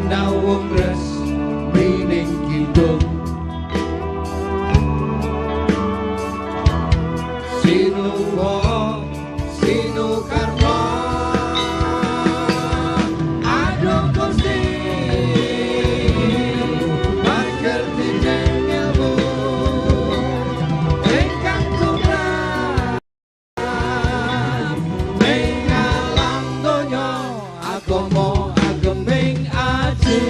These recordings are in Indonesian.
sinau wongres mining kidung sinuwa sinu karma aduh Gusti pangerti ilmu ingkang tumrap ning alam donya agama ageming aji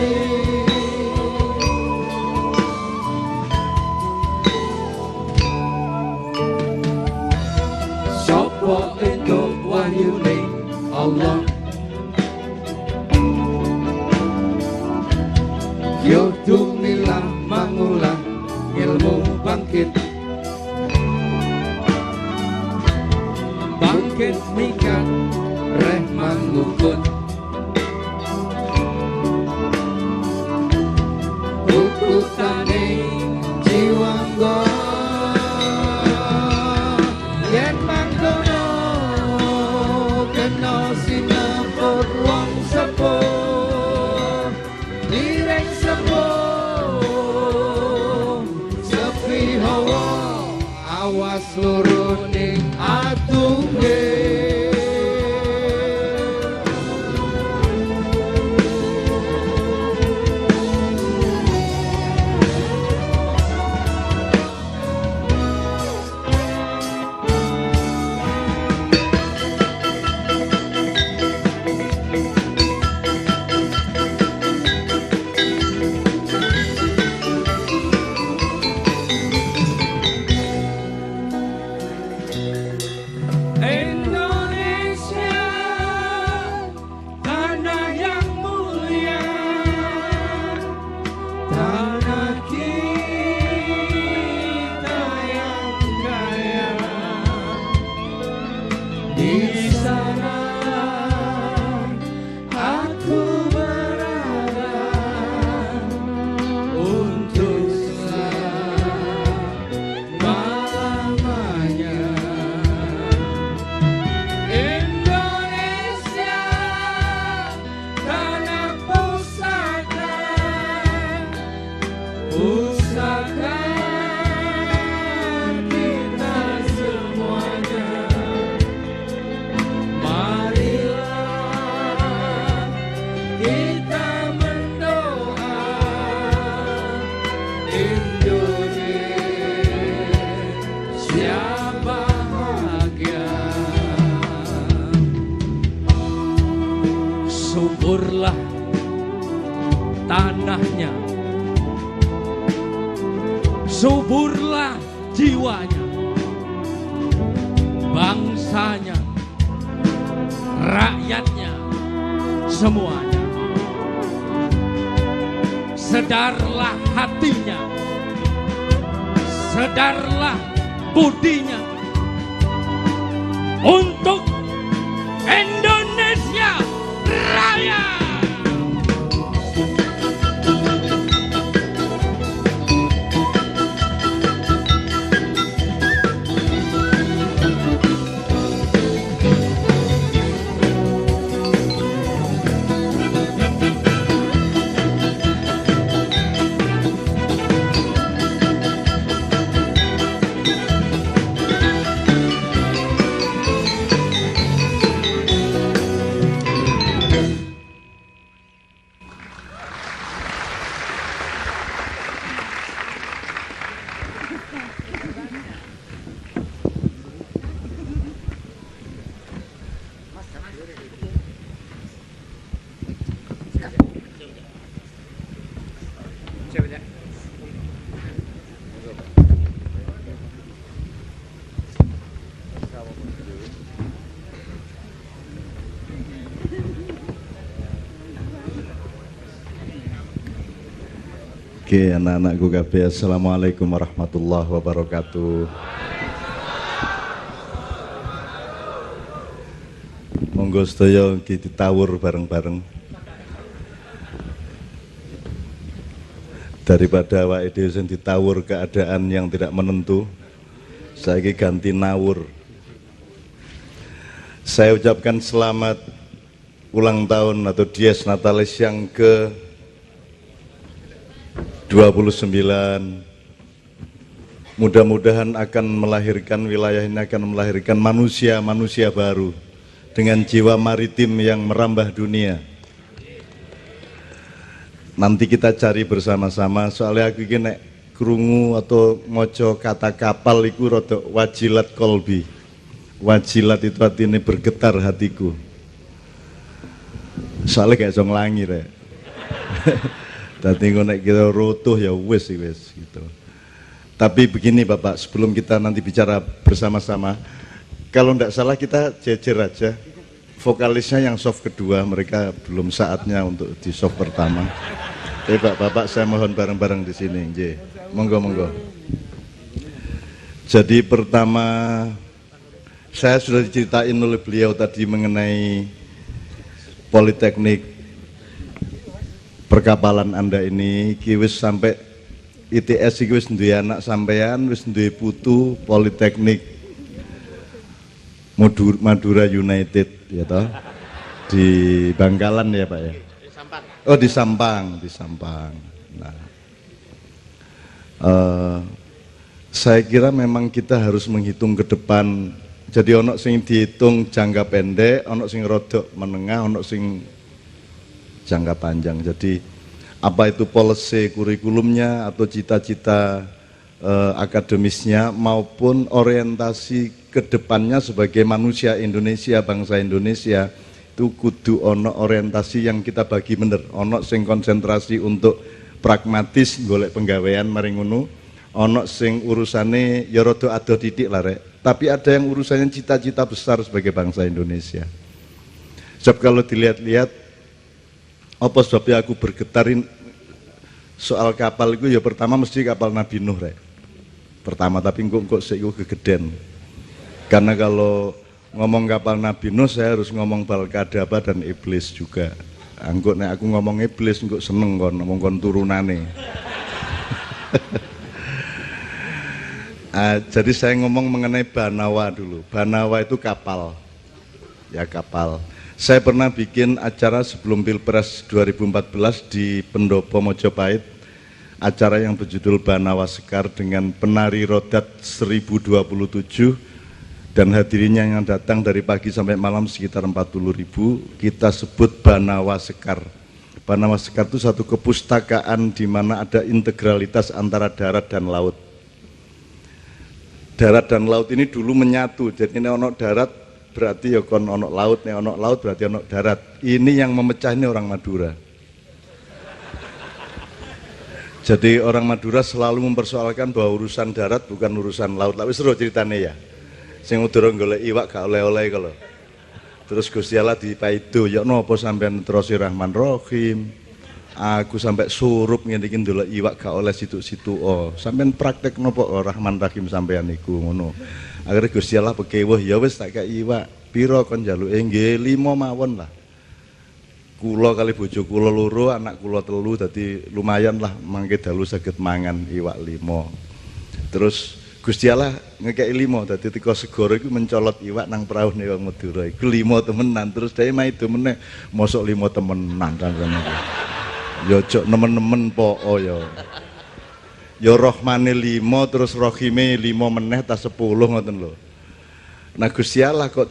sapa entuk wahyune Allah yo dumilah mangulang ilmu bangkit bangkit mingkat reh mangukut ukutane jiwangga yen mangkono kena sineput wong sepuh direng sepuh sepi hawa awas loro ning atunge suburlah tanahnya, suburlah jiwanya, bangsanya, rakyatnya, semuanya. Sedarlah hatinya, sedarlah budinya untuk Indonesia Raya. Oke, anak-anakku kabeh, assalamualaikum warahmatullahi wabarakatuh. Monggo sedaya ditawur bareng-bareng. Daripada awake dhewe sing ditawur keadaan yang tidak menentu, saiki ganti nawur. Saya ucapkan selamat ulang tahun atau Dies Natalis yang ke mudah-mudahan akan melahirkan, wilayah ini akan melahirkan manusia baru dengan jiwa maritim yang merambah dunia. Nanti kita cari bersama-sama, soalnya aku ini nek krungu atau ngoco kata kapal iku rada wajilat kolbi. Wajilat itu artinya bergetar hatiku. Soalnya kayak song langi rek. Tadi nek kita rotuh ya wis gitu. Tapi begini Bapak, sebelum kita nanti bicara bersama-sama, kalau tidak salah kita jejer aja. Vokalisnya yang soft kedua, mereka belum saatnya untuk di soft pertama. Bapak saya mohon bareng-bareng di sini, monggo. Jadi pertama, saya sudah diceritain oleh beliau tadi mengenai Politeknik perkapalan Anda ini, wis sampai ITS iki wis duwe anak sampean, wis duwe putu Politeknik Madura United ya toh, di Bangkalan ya Pak ya. Di Sampang. Oh di Sampang. Nah, saya kira memang kita harus menghitung ke depan. Jadi ono sing dihitung jangka pendek, ono sing rodok menengah, ono sing jangka panjang. Jadi apa itu policy kurikulumnya atau cita-cita akademisnya maupun orientasi kedepannya sebagai manusia Indonesia, bangsa Indonesia, itu kudu ono orientasi yang kita bagi bener. Ono sing konsentrasi untuk pragmatis golek penggawean maring ngono, ono sing urusane ya rada ado titik lah rek. Tapi ada yang urusannya cita-cita besar sebagai bangsa Indonesia. Sebab kalau dilihat-lihat apa sebabnya aku bergetarin soal kapal itu ya pertama mesti kapal Nabi Nuh rek. Pertama, tapi kok seiku kegeden. Karena kalau ngomong kapal Nabi Nuh saya harus ngomong Balkadaba dan iblis juga. Angkut nek aku ngomong iblis kok seneng kon ngomong kon turunane. Jadi saya ngomong mengenai Banawa dulu. Banawa itu kapal. Ya kapal. Saya pernah bikin acara sebelum Pilpres 2014 di Pendopo Mojopahit. Acara yang berjudul Banawa Sekar dengan penari rodat 1027 dan hadirinnya yang datang dari pagi sampai malam sekitar 40.000. Kita sebut Banawa Sekar. Banawa Sekar itu satu kepustakaan di mana ada integralitas antara darat dan laut. Darat dan laut ini dulu menyatu, jadi ini ono darat berarti ya kon ono laut, nih ono laut berarti ono darat. Ini yang memecah ini orang Madura. Jadi orang Madura selalu mempersoalkan bahwa urusan darat bukan urusan laut. Tapi seru ceritanya ya. Sing udara golek iwak gak oleh-oleh kalau. Terus Gusti Allah dipaido, ya nopo sampean terus Rahman Rahim. Aku sampai surup ngene iki ndelok iwak gak oleh situ-situ. Oh, sampean praktek nopo Rahman Rahim sampean iku ngono. Akhire Gusti Allah bekewuh, ya wis tak kei iwak. Piro kon njaluke? Nggih 5 mawon lah. Kula kali bojo kula loro, anak kula 3, dadi lumayan lah mangke dalu saged mangan iwak 5. Terus Gusti Allah ngekei 5, dadi teko segara iku mencolot iwak nang praune wong Madura. Iku 5 temenan, terus dhewe maido meneh mosok 5 temenan kan ngono. Ya cok nemen-nemen poko ya. Ya Rahmane 5 terus Rahime 5 meneh ta 10 ngoten lho. Nah Gusti Allah kok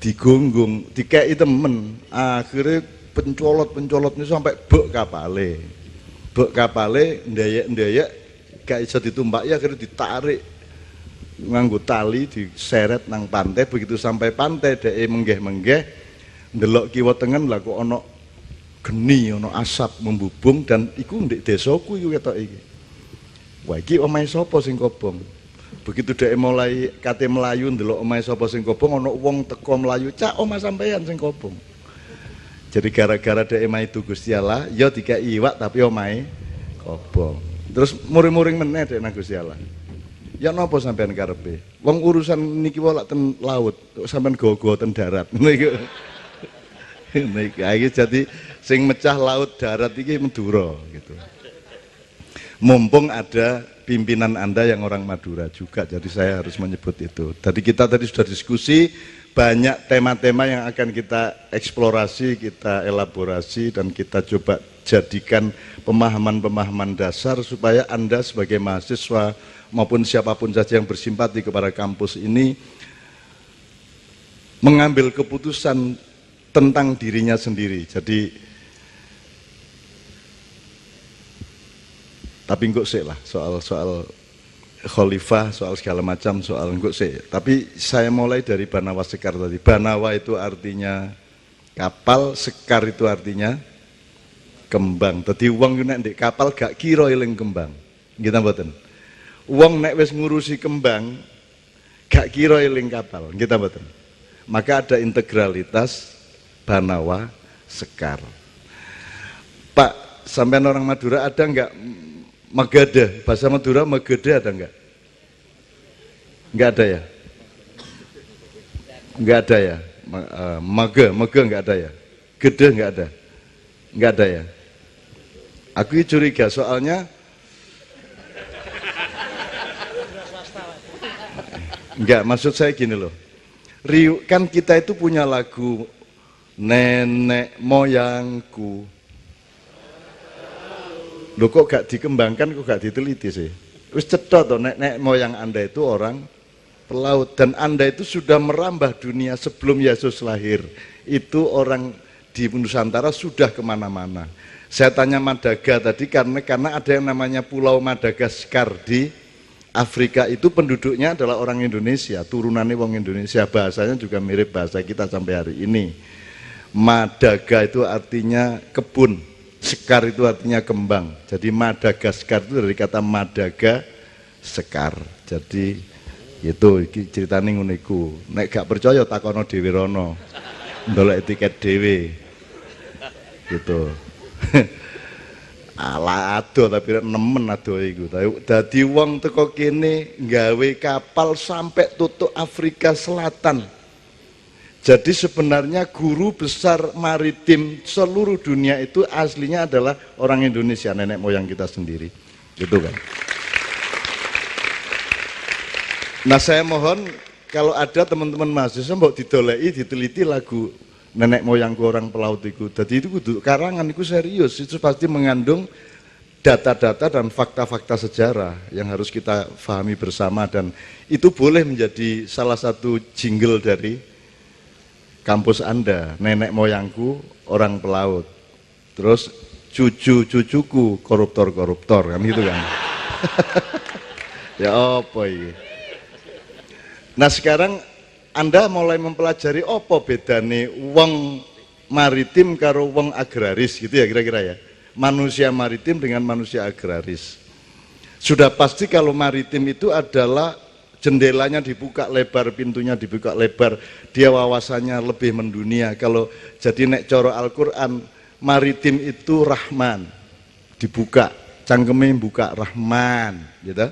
digunggung, dikei temen. Akhirnya pencolot-pencolot ini sampai bek kapale. Bek kapale ndayek-ndayek gak iso ditumbak ya akhirnya ditarik nganggo tali diseret nang pantai. Begitu sampai pantai dhek menggeh-menggeh ndelok kiwa tengen lah kok ana geni, ono asap membubung dan iku ndek desaku iku ketok iki. Wah iki omahe sapa sing kobong? Begitu dhek mulai kate melayu ndelok omahe sapa sing kobong, ono wong teko melayu, "Cak, omah sampean sing kobong." Jadi gara-gara dhek itu Gusti Allah, ya dikei iwak tapi omahe kobong. Terus muring-muring meneh dhek nang Gusti Allah. Ya napa sampean karepe? Wong urusan niki wae lak ten laut, kok sampean go-go ten darat. Niku. Iki jadi sing mecah laut darat iki Madura gitu. Mumpung ada pimpinan Anda yang orang Madura juga, jadi saya harus menyebut itu. Tadi kita sudah diskusi banyak tema-tema yang akan kita eksplorasi, kita elaborasi, dan kita coba jadikan pemahaman-pemahaman dasar supaya Anda sebagai mahasiswa maupun siapapun saja yang bersimpati kepada kampus ini mengambil keputusan tentang dirinya sendiri. Jadi, tapi enggak sih lah soal khalifah, soal segala macam, soal enggak sih. Tapi saya mulai dari Banawa Sekar tadi. Banawa itu artinya kapal, sekar itu artinya kembang. Tadi wong nek ndek kapal gak kira eling kembang. Nggih ta mboten? Wong nek wis ngurusi kembang gak kira eling kapal. Nggih ta mboten? Maka ada integralitas Banawa Sekar. Pak, sampean orang Madura ada enggak Megade? Bahasa Madura Megade ada enggak? Enggak ada ya? Enggak ada ya? Mege enggak ada ya? Gede enggak ada? Enggak ada ya? Aku curiga soalnya enggak, maksud saya gini loh. Kan kita itu punya lagu nenek moyangku. Loh kok gak dikembangkan, kok gak diteliti sih? Wis cetha toh nenek moyang Anda itu orang pelaut, dan Anda itu sudah merambah dunia sebelum Yesus lahir. Itu orang di Nusantara sudah kemana-mana. Saya tanya Madaga tadi karena ada yang namanya Pulau Madagaskar di Afrika, itu penduduknya adalah orang Indonesia, turunannya wong Indonesia, bahasanya juga mirip bahasa kita sampai hari ini. Madaga itu artinya kebun, sekar itu artinya kembang. Jadi Madagaskar itu dari kata Madaga sekar. Jadi itu ceritanya ngono iku. Nek gak percaya takono dhewe rono. Ndolek tiket dhewe. Gitu. Ala ado tapi nemen ado iku. Dadi wong teko kene nggawe kapal sampai tutuk Afrika Selatan. Jadi sebenarnya guru besar maritim seluruh dunia itu aslinya adalah orang Indonesia, nenek moyang kita sendiri. Gitu kan. Nah, saya mohon kalau ada teman-teman mahasiswa mbok didoleki diteliti lagu nenek moyangku orang pelaut itu. Jadi itu kudu karangan itu serius, itu pasti mengandung data-data dan fakta-fakta sejarah yang harus kita pahami bersama, dan itu boleh menjadi salah satu jingle dari kampus Anda. Nenek moyangku orang pelaut. Terus cucu-cucuku koruptor-koruptor, kan gitu kan. Ya apa ini? Nah, sekarang Anda mulai mempelajari apa bedane wong maritim karo wong agraris gitu ya kira-kira ya. Manusia maritim dengan manusia agraris. Sudah pasti kalau maritim itu adalah jendelanya dibuka lebar, pintunya dibuka lebar, dia wawasannya lebih mendunia. Kalau jadi nek coro Al-Qur'an, maritim itu Rahman. Dibuka, cangkeme buka Rahman, gitu.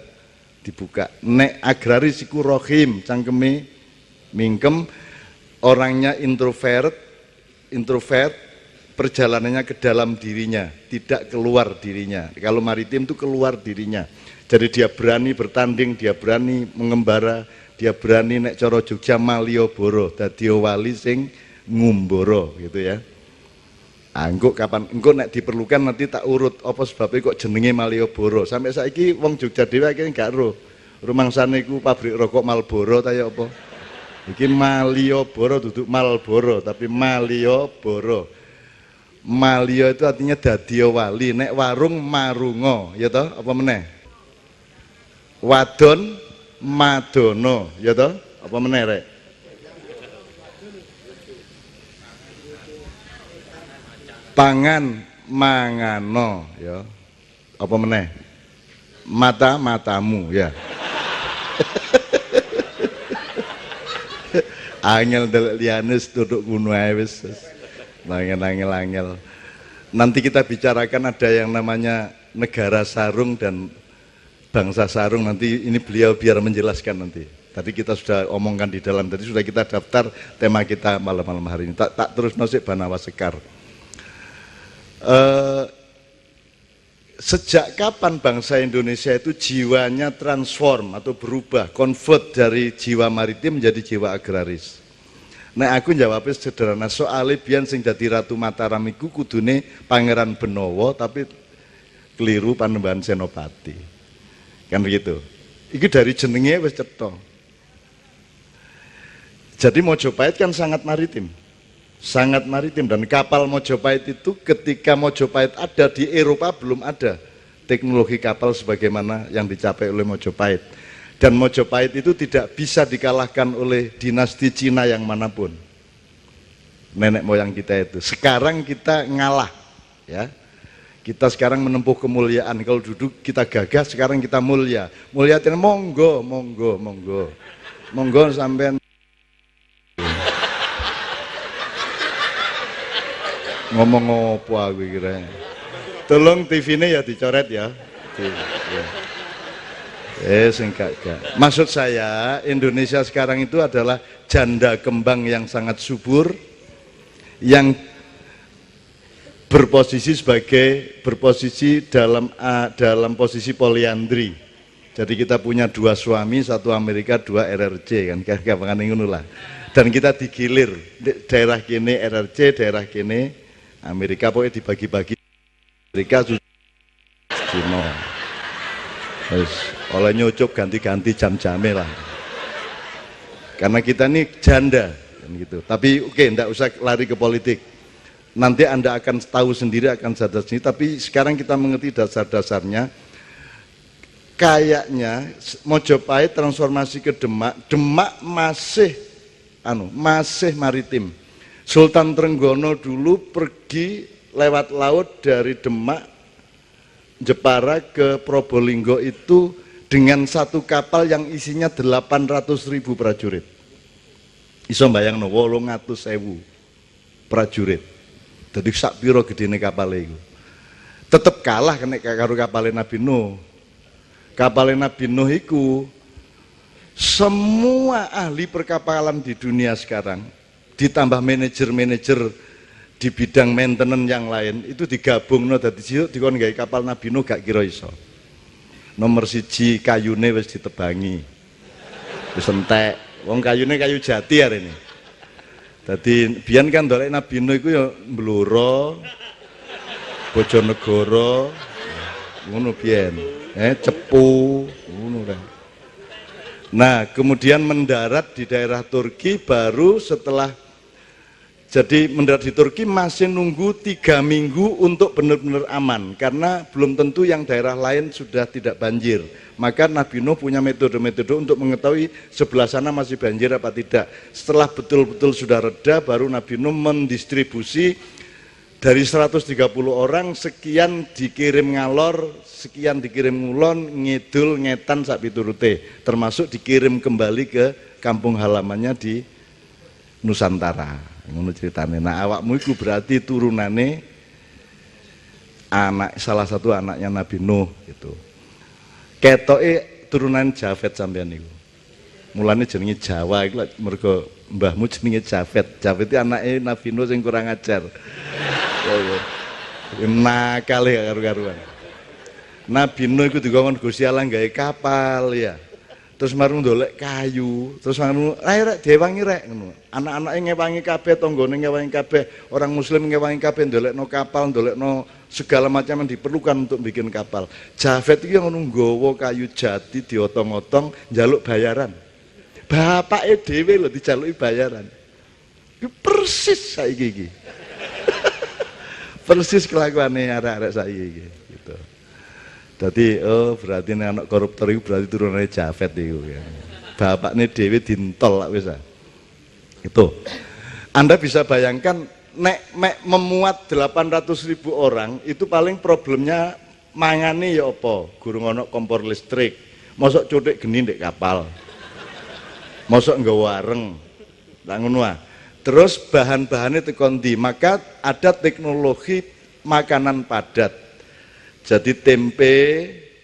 Dibuka. Nek agraris iku Rohim, cangkeme mingkem, orangnya introvert, perjalanannya ke dalam dirinya, tidak keluar dirinya. Kalau maritim itu keluar dirinya. Jadi dia berani bertanding, dia berani mengembara, dia berani nek coro Jogja Malioboro, dadi wali sing ngumboro gitu ya. Engko kapan engko nek diperlukan nanti tak urut apa sebabnya kok jenenge Malioboro. Sampai saiki wong Jogja dhewe iki gak ero. Rumangsane iku pabrik rokok Marlboro ta ya apa? Iki Malioboro duduk Marlboro tapi Malioboro. Malio itu artinya dadio wali, nek warung marungo, ya toh? Apa meneh? Wadon madono, ya toh? Apa meneh rek? Pangan mangano, ya. Apa meneh? Mata matamu, ya. Angel delek lianes duduk gunung ae wis. Angel. Nanti kita bicarakan ada yang namanya negara sarung dan bangsa sarung, nanti ini beliau biar menjelaskan nanti. Tadi kita sudah omongkan di dalam, tadi sudah kita daftar tema kita malam-malam hari ini. Tak terus nasib Banawa Sekar. Sejak kapan bangsa Indonesia itu jiwanya transform atau berubah, convert dari jiwa maritim menjadi jiwa agraris? Nek aku jawabnya sederhana, soalnya biyen sing dadi Ratu Mataram iku kudune Pangeran Benowo tapi keliru Panembahan Senopati. Kan begitu. Iki dari jenenge wis cetha. Jadi Mojopahit kan sangat maritim. Sangat maritim, dan kapal Mojopahit itu ketika Mojopahit ada di Eropa belum ada teknologi kapal sebagaimana yang dicapai oleh Mojopahit. Dan Mojopahit itu tidak bisa dikalahkan oleh dinasti Cina yang manapun. Nenek moyang kita itu. Sekarang kita ngalah, ya. Kita sekarang menempuh kemuliaan. Kalau duduk kita gagah, sekarang kita mulia. Mulia itu monggo, monggo, monggo. Monggo sampean ngomong apa aku kira. Tolong TV-nya ya dicoret ya. Singkat. Maksud saya Indonesia sekarang itu adalah janda kembang yang sangat subur, yang berposisi dalam posisi poliandri. Jadi kita punya 2 suami, 1 Amerika, 2 RRC kan, kayak ngono lah. Dan kita digilir, daerah kene RRC, daerah kene Amerika, pokoknya dibagi-bagi. Amerika Cina. Terus oleh nyucuk ganti-ganti jam-jamnya lah. Karena kita ini janda kan gitu. Tapi oke, enggak usah lari ke politik. Nanti Anda akan tahu sendiri, akan sadar sendiri. Tapi sekarang kita mengerti dasar-dasarnya. Kayaknya Mojopahit transformasi ke Demak, Demak masih maritim. Sultan Trenggono dulu pergi lewat laut dari Demak, Jepara ke Probolinggo itu dengan 1 kapal yang isinya 800.000 prajurit. Iso mbayangno 800.000 prajurit. Jadi sak piro gedene kapal itu. Tetep kalah karo kapal Nabi Nuh. Kapal Nabi Nuh itu semua ahli perkapalan di dunia sekarang ditambah manajer-manajer di bidang maintenance yang lain itu digabungno dadi siuk dikon gawe kapal Nabi Nuh gak kira iso. Nomor 1 kayune wis ditebangi. Wis entek. Wong kayune kayu jati arene. Dadi biyen kan ndolek Nabi Nuh iku ya Blora, Bojonegoro, ngono biyen. Cepu, ngono kan. Nah, kemudian mendarat di daerah Turki baru setelah jadi mendarat di Turki masih nunggu 3 minggu untuk benar-benar aman karena belum tentu yang daerah lain sudah tidak banjir. Maka Nabi Nuh punya metode-metode untuk mengetahui sebelah sana masih banjir apa tidak. Setelah betul-betul sudah reda baru Nabi Nuh mendistribusi dari 130 orang sekian dikirim ngalor, sekian dikirim ngulon, ngidul, ngetan sak piturute, termasuk dikirim kembali ke kampung halamannya di Nusantara. Ngono ceritane. Nah, awakmu iku berarti turunane salah satu anaknya Nabi Nuh gitu. Ketoke turunan Jafet sampean niku. Mulane jenenge Jawa iku mergo mbahmu jenenge Jafet. Jafet itu anake Nabi Nuh sing kurang ajar. Nakal ya karu-karuan. Nabi Nuh iku dikongkon Gusti Allah gawe kapal ya. Terus marung ndolek kayu, terus marung rek diwangi rek ngono. Anak-anake ngewangi kabeh, tanggane ngewangi kabeh, orang muslim ngewangi kabeh ndolekno kapal, ndolekno segala macam yang diperlukan untuk bikin kapal. Jafet iki ngono nggawa kayu jati diotong-otong njaluk bayaran. Bapake dhewe lho dijaluki bayaran. Iki persis saiki iki. Persis kelakuane arek-arek saiki iki gitu. Jadi berarti anak koruptor itu berarti turunannya Jafet itu ya. Bapaknya dhewe dintol lah wis. Itu. Anda bisa bayangkan nek memuat 800.000 orang itu paling problemnya mangane ya apa? Gurung ana kompor listrik. Mosok cuthik geni ndek kapal. Mosok nggawa wareng. Lah ngono ah. Terus bahan-bahannya tekon ndi? Maka ada teknologi makanan padat. Jadi tempe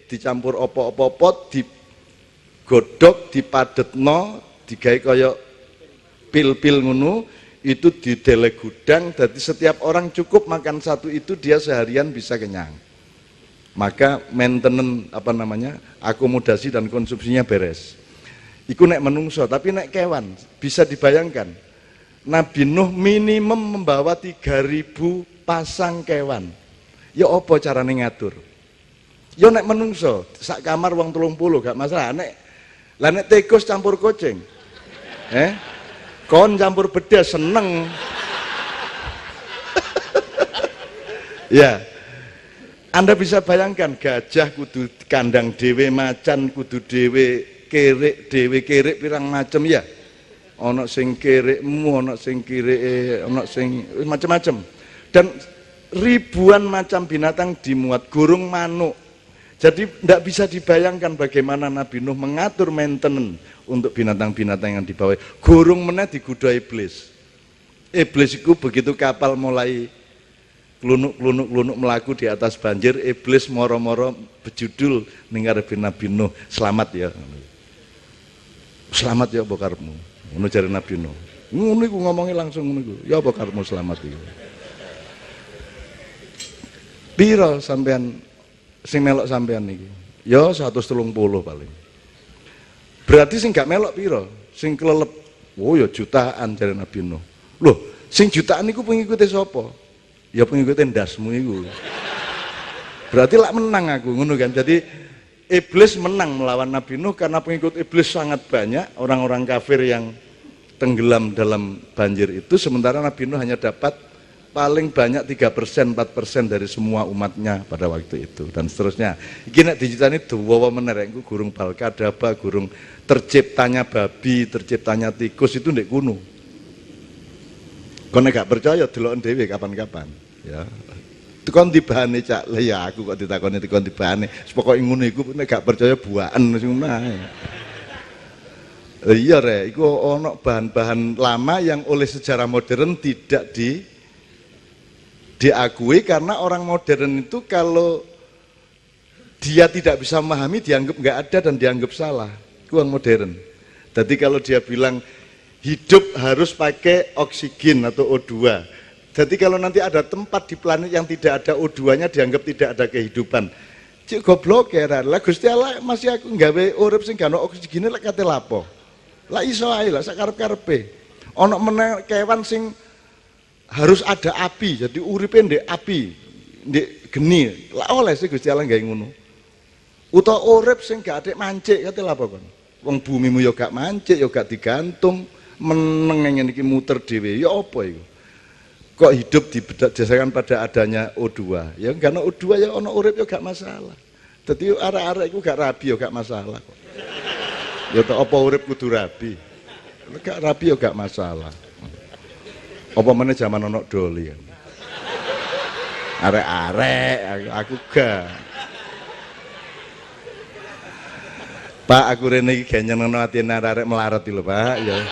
dicampur opo-opo digodhog, dipadetno, digawe kaya pil-pil ngono, itu didelek gudang. Jadi setiap orang cukup makan satu itu dia seharian bisa kenyang. Maka maintenance akomodasi dan konsumsinya beres. Iku nek menungso, tapi nek kewan bisa dibayangkan. Nabi Nuh minimum membawa 3.000 pasang kewan. Ya apa carane ngatur? Ya nek menungso, sak kamar wong 30 gak masalah. Nek tikus campur kucing. Kon campur bedas seneng. Ya. Anda bisa bayangkan gajah kudu kandang dhewe, macan kudu dhewe, kerek dhewe, kerek pirang macem ya. Ana sing kerekmu, ana sing kireke, ana sing macam-macam. Dan ribuan macam binatang dimuat, burung manuk. Jadi tidak bisa dibayangkan bagaimana Nabi Nuh mengatur maintenance untuk binatang-binatang yang dibawa. Gurung meneh digoda iblis. Iblis itu begitu kapal mulai klunuk-klunuk melaku di atas banjir, iblis moro-moro bejudul ning ngarepe Nabi Nuh, selamat ya. Selamat ya apa karepmu? Ngono jare Nabi Nuh. Ngono iku ngomongi langsung ngono iku. Ya apa karepmu selamat iku? Piro sampean sing melok sampean iki? Ya 130 paling. Berarti sing gak melok piro? Sing kelelep. Oh ya jutaan jare Nabi Nuh. Loh, sing jutaan iku pengikute sapa? Ya pengikute ndasmu iku. Berarti lak menang aku ngono kan. Jadi iblis menang melawan Nabi Nuh karena pengikut iblis sangat banyak, orang-orang kafir yang tenggelam dalam banjir itu, sementara Nabi Nuh hanya dapat paling banyak 3%, 4% dari semua umatnya pada waktu itu, dan seterusnya. Iki nek dicitani dawa meneh, iku gurung balkadaba, gurung terciptanya babi, terciptanya tikus itu ndek kuno. Kowe gak percaya deloken dhewe kapan-kapan, ya. Tekon tibane cak, lah ya aku kok ditakoni tekon tibane. Pokoke ngono iku nek gak percaya buaken wis ngono ae. Iya rek, iku ono bahan-bahan lama yang oleh sejarah modern tidak diakui karena orang modern itu kalau dia tidak bisa memahami dianggap nggak ada dan dianggap salah. Itu orang modern. Jadi kalau dia bilang hidup harus pakai oksigen atau O2. Jadi kalau nanti ada tempat di planet yang tidak ada O2-nya dianggap tidak ada kehidupan. Cik goblok ya, lah Gusti Allah masih aku nggawe urip sing gak ono oksigene lek kate lapo. Lah iso ae lah sakarep-karepe. Ana meneh kewan sing harus ada api, jadi uripe ndek api, ndek geni. Lah oleh sih Gusti Allah gawe ngono. Utawa urip sing gak atik mancik kate lapo kon. Wong bumimu ya gak mancik, ya gak digantung, meneng ngene iki muter dhewe. Ya apa iku? Kok hidup didasarkan pada adanya O2? Ya karena O2 ya ana urip ya gak masalah. Dadi arek-arek iku gak rabi ya gak masalah kok. Ya tak apa urip kudu rabi. Gak rabi ya gak masalah. Apa meneh zaman ono doli kan. Arek-arek aku gak. Pak aku rene iki genyenengno atine arek melarat iki lho, Pak, ya.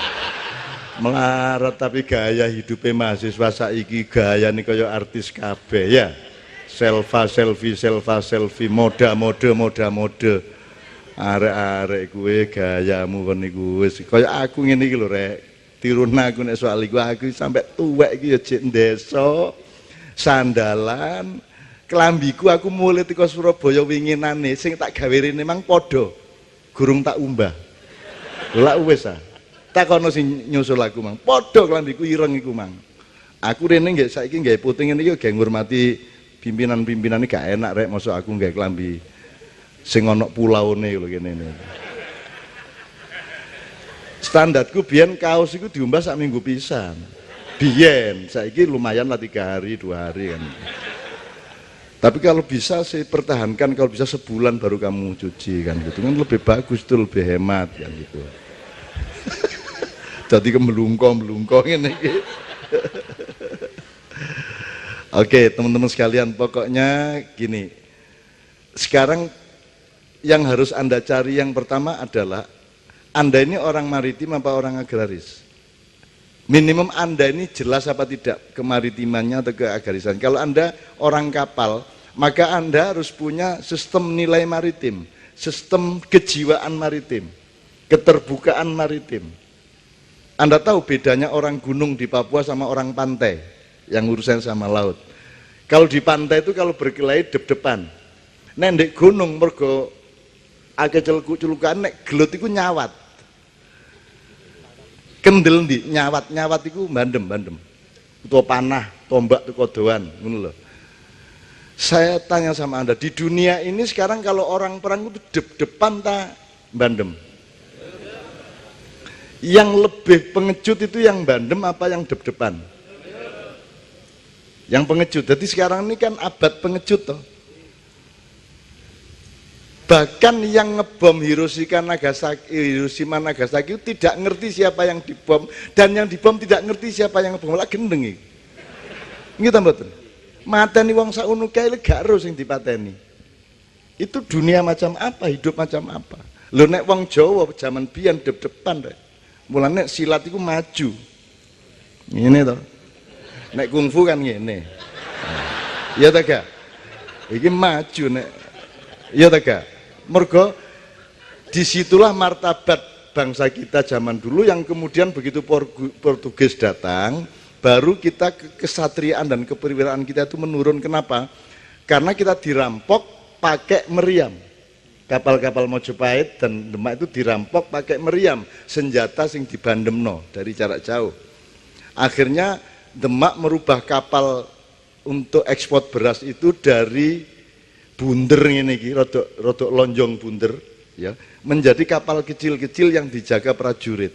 Melarat tapi gaya hidupnya mahasiswa saiki gayane kaya artis kabeh ya. Selfie, moda. Arek-arek kuwe gayamu kon niku wis kaya aku ngene iki lho rek. Tirun aku nek soal iku aku sampai tuwek iki ya jek desa. Sandalan, kelambiku aku mulai teko Surabaya winginane sing tak gawe rene mang padha. Gurung tak umbah. Lah wis ah. Takono sing nyusul aku mang. Padha kelambiku ireng iku mang. Aku rene nggih saiki nggawe puting ngene iki ge ngurmati pimpinan-pimpinane gak enak rek mosok aku nggawe kelambi sing ana pulaune lho kene ini. Standarku biyen kaos iku diumbah sak minggu pisan. Biyen, saiki lumayan lah 3 hari, 2 hari kan. Tapi kalau bisa sih pertahankan, kalau bisa sebulan baru kamu cuci kan gitu kan lebih bagus tuh, lebih hemat kan gitu. Jadi melungkong ini. Oke, teman-teman sekalian, pokoknya gini. Sekarang yang harus Anda cari yang pertama adalah Anda ini orang maritim apa orang agraris? Minimum Anda ini jelas apa tidak kemaritimannya atau keagrarisan. Kalau Anda orang kapal, maka Anda harus punya sistem nilai maritim, sistem kejiwaan maritim, keterbukaan maritim. Anda tahu bedanya orang gunung di Papua sama orang pantai yang urusan sama laut. Kalau di pantai itu kalau berkelahi dep-depan. Nendek gunung mergo akeh celuk-celukan nek gelut iku nyawat. Kendel ndi nyawat iku bandem. Utawa panah, tombak teko doan, ngono lho. Saya tanya sama Anda, di dunia ini sekarang kalau orang perang itu dep-depan tak bandem? Yang lebih pengecut itu yang bandem apa yang dep-depan? Yang pengecut. Jadi sekarang ini kan abad pengecut toh. Bahkan yang ngebom Hiroshima Nagasaki itu tidak ngerti siapa yang dibom, dan yang dibom tidak ngerti siapa yang ngebom. Lah gendeng iki. Nggih ta mboten? Mateni wong sakmono kae gak ero sing dipateni. Itu dunia macam apa, hidup macam apa? Lho nek wong Jawa zaman biyen dep-depan rek. Mulane silat iku maju. Ngene to. Nek kungfu kan ngene. Ya ta gak? Iki maju nek. Ya ta gak? Mergo disitulah martabat bangsa kita zaman dulu yang kemudian begitu Portugis datang, baru kita kesatriaan dan keperwiraan kita itu menurun. Kenapa? Karena kita dirampok pakai meriam. Kapal-kapal Mojopahit dan Demak itu dirampok pakai meriam, senjata sing dibandemno dari jarak jauh. Akhirnya Demak merubah kapal untuk ekspor beras itu dari bunder ini rodok lonjong bunder ya, menjadi kapal kecil-kecil yang dijaga prajurit.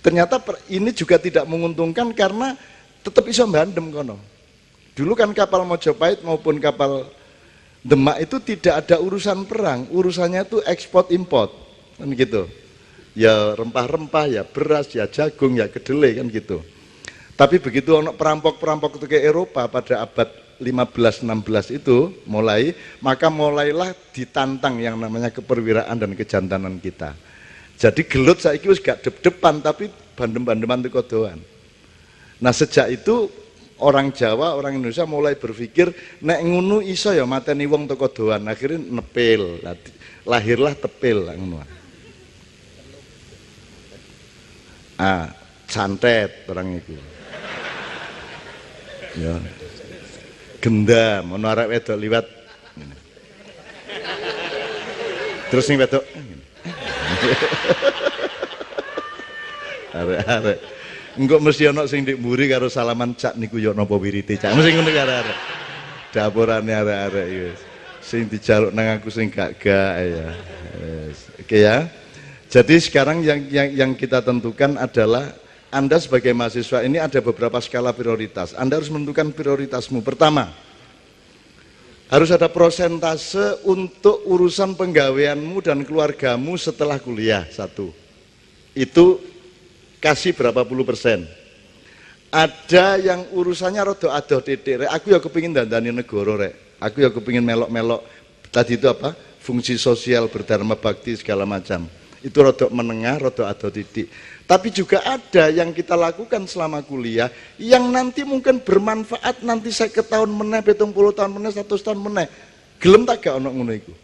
Ternyata ini juga tidak menguntungkan karena tetap iso bandem kono. Dulu kan kapal Mojopahit maupun kapal Demak itu tidak ada urusan perang, urusannya itu ekspor import kan gitu. Ya rempah-rempah, ya beras, ya jagung, ya kedelai kan gitu. Tapi begitu ono perampok-perampok ke Eropa pada abad 15-16 itu maka mulailah ditantang yang namanya keperwiraan dan kejantanan kita. Jadi gelut saiki wis gak dep-depan tapi bandem-bandeman teko doan. Nah sejak itu orang Jawa, orang Indonesia mulai berpikir nek ngono iso ya mateni wong teko doan, akhirnya nepil. Lahirlah tepil ngono. Santet orang itu. Ya. Gendam, ono arek wedok liwat. Terus ning wedok. Arek-arek. Engko mesti ana sing ndek mburi karo salaman cak niku yo napa wirite cak. Mesti ngono arek-arek. Dapurane arek-arek iki wis. Sing dijaluk nang aku sing gak ya. Oke ya. Jadi sekarang yang kita tentukan adalah Anda sebagai mahasiswa ini ada beberapa skala prioritas. Anda harus menentukan prioritasmu. Pertama, harus ada prosentase untuk urusan penggaweanmu dan keluargamu setelah kuliah. Satu, itu kasih berapa puluh persen. Ada yang urusannya rodo adoh titik. Aku ya kepingin dandani negara rek. Aku ya kepingin melok-melok. Tadi itu apa? Fungsi sosial, berdharma bakti segala macam. Itu rodo menengah, rodo adoh titik. Tapi juga ada yang kita lakukan selama kuliah yang nanti mungkin bermanfaat nanti 50 tahun meneh, 70 tahun meneh, 100 tahun meneh. Gelem tak gak ono ngono iku?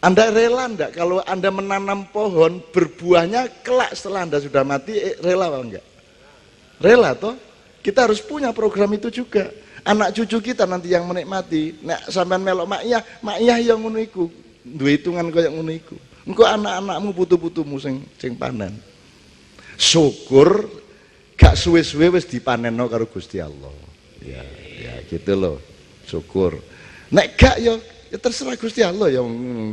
Anda rela ndak kalau Anda menanam pohon berbuahnya kelak setelah Anda sudah mati, rela apa enggak? Rela toh? Kita harus punya program itu juga. Anak cucu kita nanti yang menikmati. Nek sampean melok mak iyah yang ngono iku. Duwe hitungan koyo ngono iku. Engko anak-anakmu putu-putumu sing panen. Syukur gak suwe-suwe wis dipanenno karo Gusti Allah. Ya gitu loh. Syukur. Nek gak ya terserah Gusti Allah yang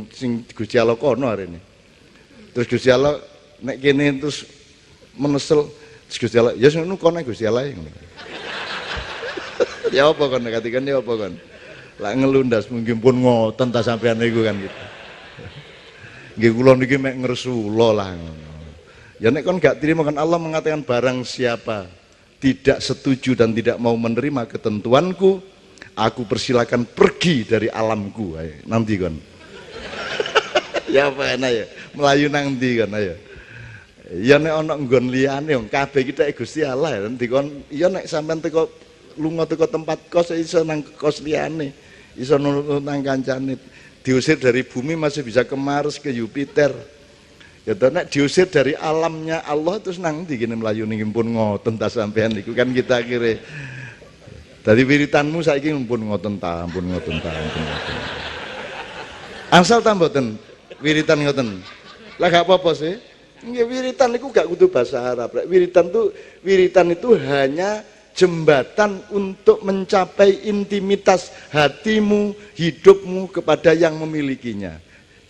sing Gusti Allah kono hari ini. Terus Gusti Allah nek kene terus menesel Gusti Allah, ya ngono kono Gusti Allah ngono. Ya apa kon katikan ya apa kon. Lah ngelundas mungkin pun ngoten ta sampean niku kan gitu. Nggih kula niki mek ngresula lah ngono. Ya nek kon gak terima kan Allah mengatakan barang siapa tidak setuju dan tidak mau menerima ketentuanku, aku persilakan pergi dari alamku. Ayo, nanti kon. Ya apa enak ya, melayu nang ndi kon ayo. Ya nek ana nggon liyane wong kabeh kita Gusti Allah ya nanti kon ya nek sampean teko lunga teko tempat kos iso nang kos liyane, iso nang kancane. Diusir dari bumi masih bisa ke Mars, ke Jupiter. Ya toh nek diusir dari alamnya Allah terus nang ndi kene mlayu ning pun ngoten ta sampean niku kan kita kira. Dari wiritanmu saiki pun ngoten ta, pun ngoten ta. Asal ta mboten wiritan ngoten. Lah gak apa-apa sih. Nggih, wiritan itu gak kudu bahasa Arab. Wiritan itu hanya jembatan untuk mencapai intimitas hatimu, hidupmu kepada yang memilikinya.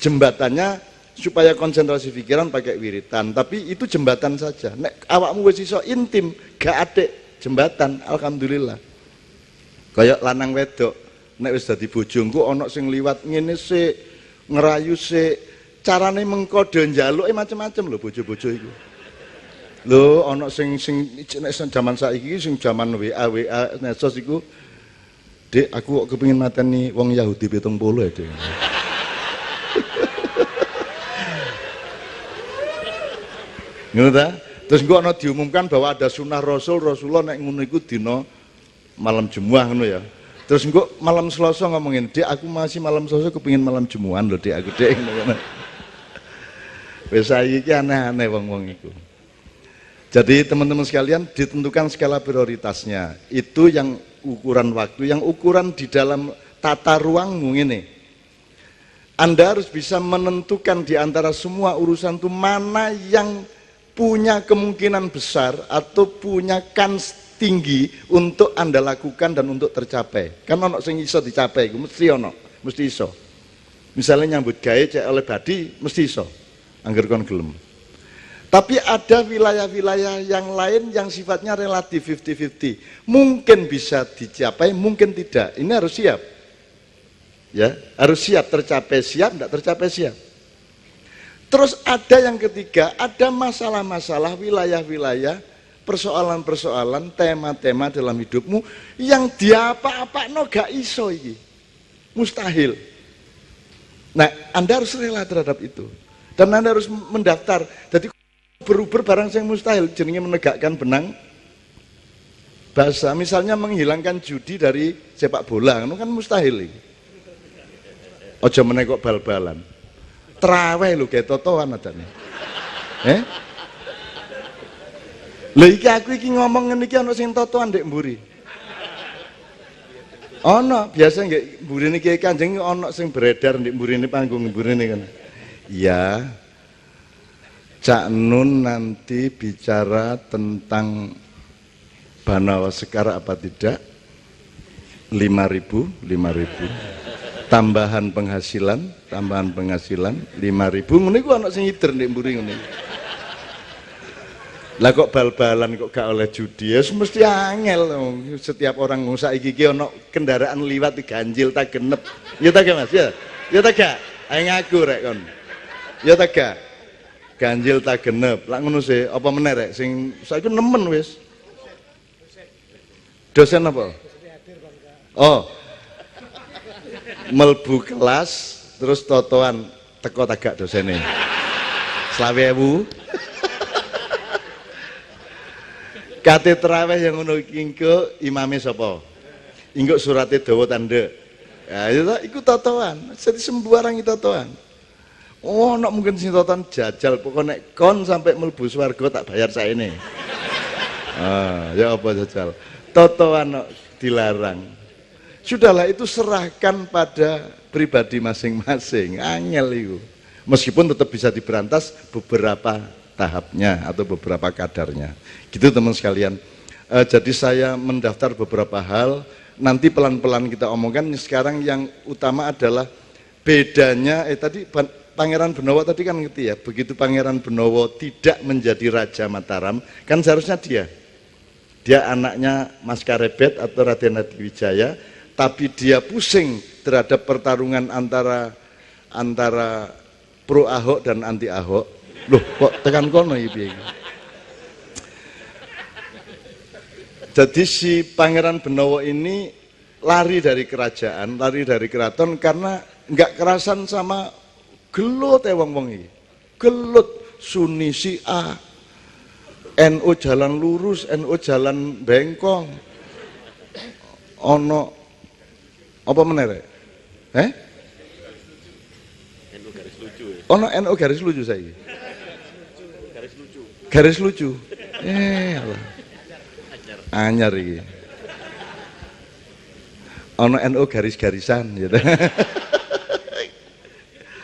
Jembatannya supaya konsentrasi pikiran pakai wiritan, tapi itu jembatan saja. Nek awakmu wis iso intim, gak adek jembatan, alhamdulillah. Kayak lanang wedok, nek wis dadi bojoku ana sing liwat ngene sik, ngerayu sik, carane mengkode njaluk macam-macam lho bojo-bojo iku. Lho ana sing nek zaman saiki sing zaman WA medsos iku, Dik, aku kok kepengin mateni wong Yahudi 70 ya, Dik. Ngono ta? Terus engko ana diumumkan bahwa ada sunnah Rasulullah nek ngono iku dina malam Jumat ngono ya. Terus engko malam Selasa ngomongin, "Dik, aku masih malam Selasa kepengin malam Jumuan lho, Dik, aku Dik." Ngono. Wis saiki aneh-aneh wong-wong iku. Jadi teman-teman sekalian, ditentukan skala prioritasnya. Itu yang ukuran waktu, yang ukuran di dalam tata ruangmu ini. Anda harus bisa menentukan di antara semua urusan itu mana yang punya kemungkinan besar atau punya kans tinggi untuk Anda lakukan dan untuk tercapai. Kan ono sing iso dicapai, mesti ono, mesti iso. Misalnya nyambut gawe cek oleh badi, mesti iso. Angger kon gelem. Tapi ada wilayah-wilayah yang lain yang sifatnya relatif 50-50. Mungkin bisa dicapai, mungkin tidak. Ini harus siap. Ya, harus siap tercapai siap, tidak tercapai siap. Terus ada yang ketiga, ada masalah-masalah wilayah-wilayah, persoalan-persoalan, tema-tema dalam hidupmu yang diapa-apakno gak iso iki. Mustahil. Nah, Anda harus rela terhadap itu. Dan Anda harus mendaftar. Jadi berubah barang yang mustahil, jenenge menegakkan benang bahasa. Misalnya menghilangkan judi dari sepak bola, itu kan mustahil. Ojo meneh kok bal-balan. Traweh lho kayak totoan adane. Lho iki aku iki ngomong ngene iki ana sing totoan ndek mburi. Ana, biasa nggih mburine Kiai Kanjeng ana sing beredar ndek mburine panggung mburine kan. Iya. Cak Nun nanti bicara tentang Banawa Sekar apa tidak? 5.000. Tambahan penghasilan 5.000. Ngene iku ana sing ngider ndek mburi ngene. Lah kok bal-balan kok gak oleh judi, ya mesti angel. Setiap orang saiki iki ana kendaraan liwat diganjil tak genep. Ya ta Mas ya. Ya ta gak? Ayo ngaku rek kon. Ya ta gak? Ganjil tak genep. Lah ngono sih, apa meneh rek sing saiki nemen wis. Dosen apa? Oh. Melbu kelas terus totoan teko tagak dosene. 20.000. Kate traweh yang ngono iki engko imame sapa? Engko surate dawa tandhe. Ya iku totoan. Jadi sembarang itu totoan. Oh, nek mungkin sing totoan jajal pokok nek kon sampai mlebu swarga tak bayar saene. Ah, ya apa jajal. Totoan dilarang. Sudahlah itu serahkan pada pribadi masing-masing. Angel itu. Meskipun tetap bisa diberantas beberapa tahapnya atau beberapa kadarnya. Gitu teman sekalian. Jadi saya mendaftar beberapa hal. Nanti pelan-pelan kita omongkan. Sekarang yang utama adalah bedanya. Tadi Pangeran Benowo tadi kan ngerti ya. Begitu Pangeran Benowo tidak menjadi Raja Mataram, kan seharusnya dia anaknya Mas Karebet atau Raden Hadiwijaya. Tapi dia pusing terhadap pertarungan antara pro Ahok dan anti Ahok. Loh, kok tekan kono iki. Jadi si Pangeran Benowo ini lari dari kerajaan, lari dari keraton karena nggak kerasan sama gelut wong-wong iki. Gelut Sunni Syiah, NU jalan lurus, NU jalan bengkong. Ono apa meneh rek? NU garis lucu. Ono NU garis lucu saiki. Garis lucu. Garis lucu. Allah. Anyar iki. Ono NU garis-garisan gitu.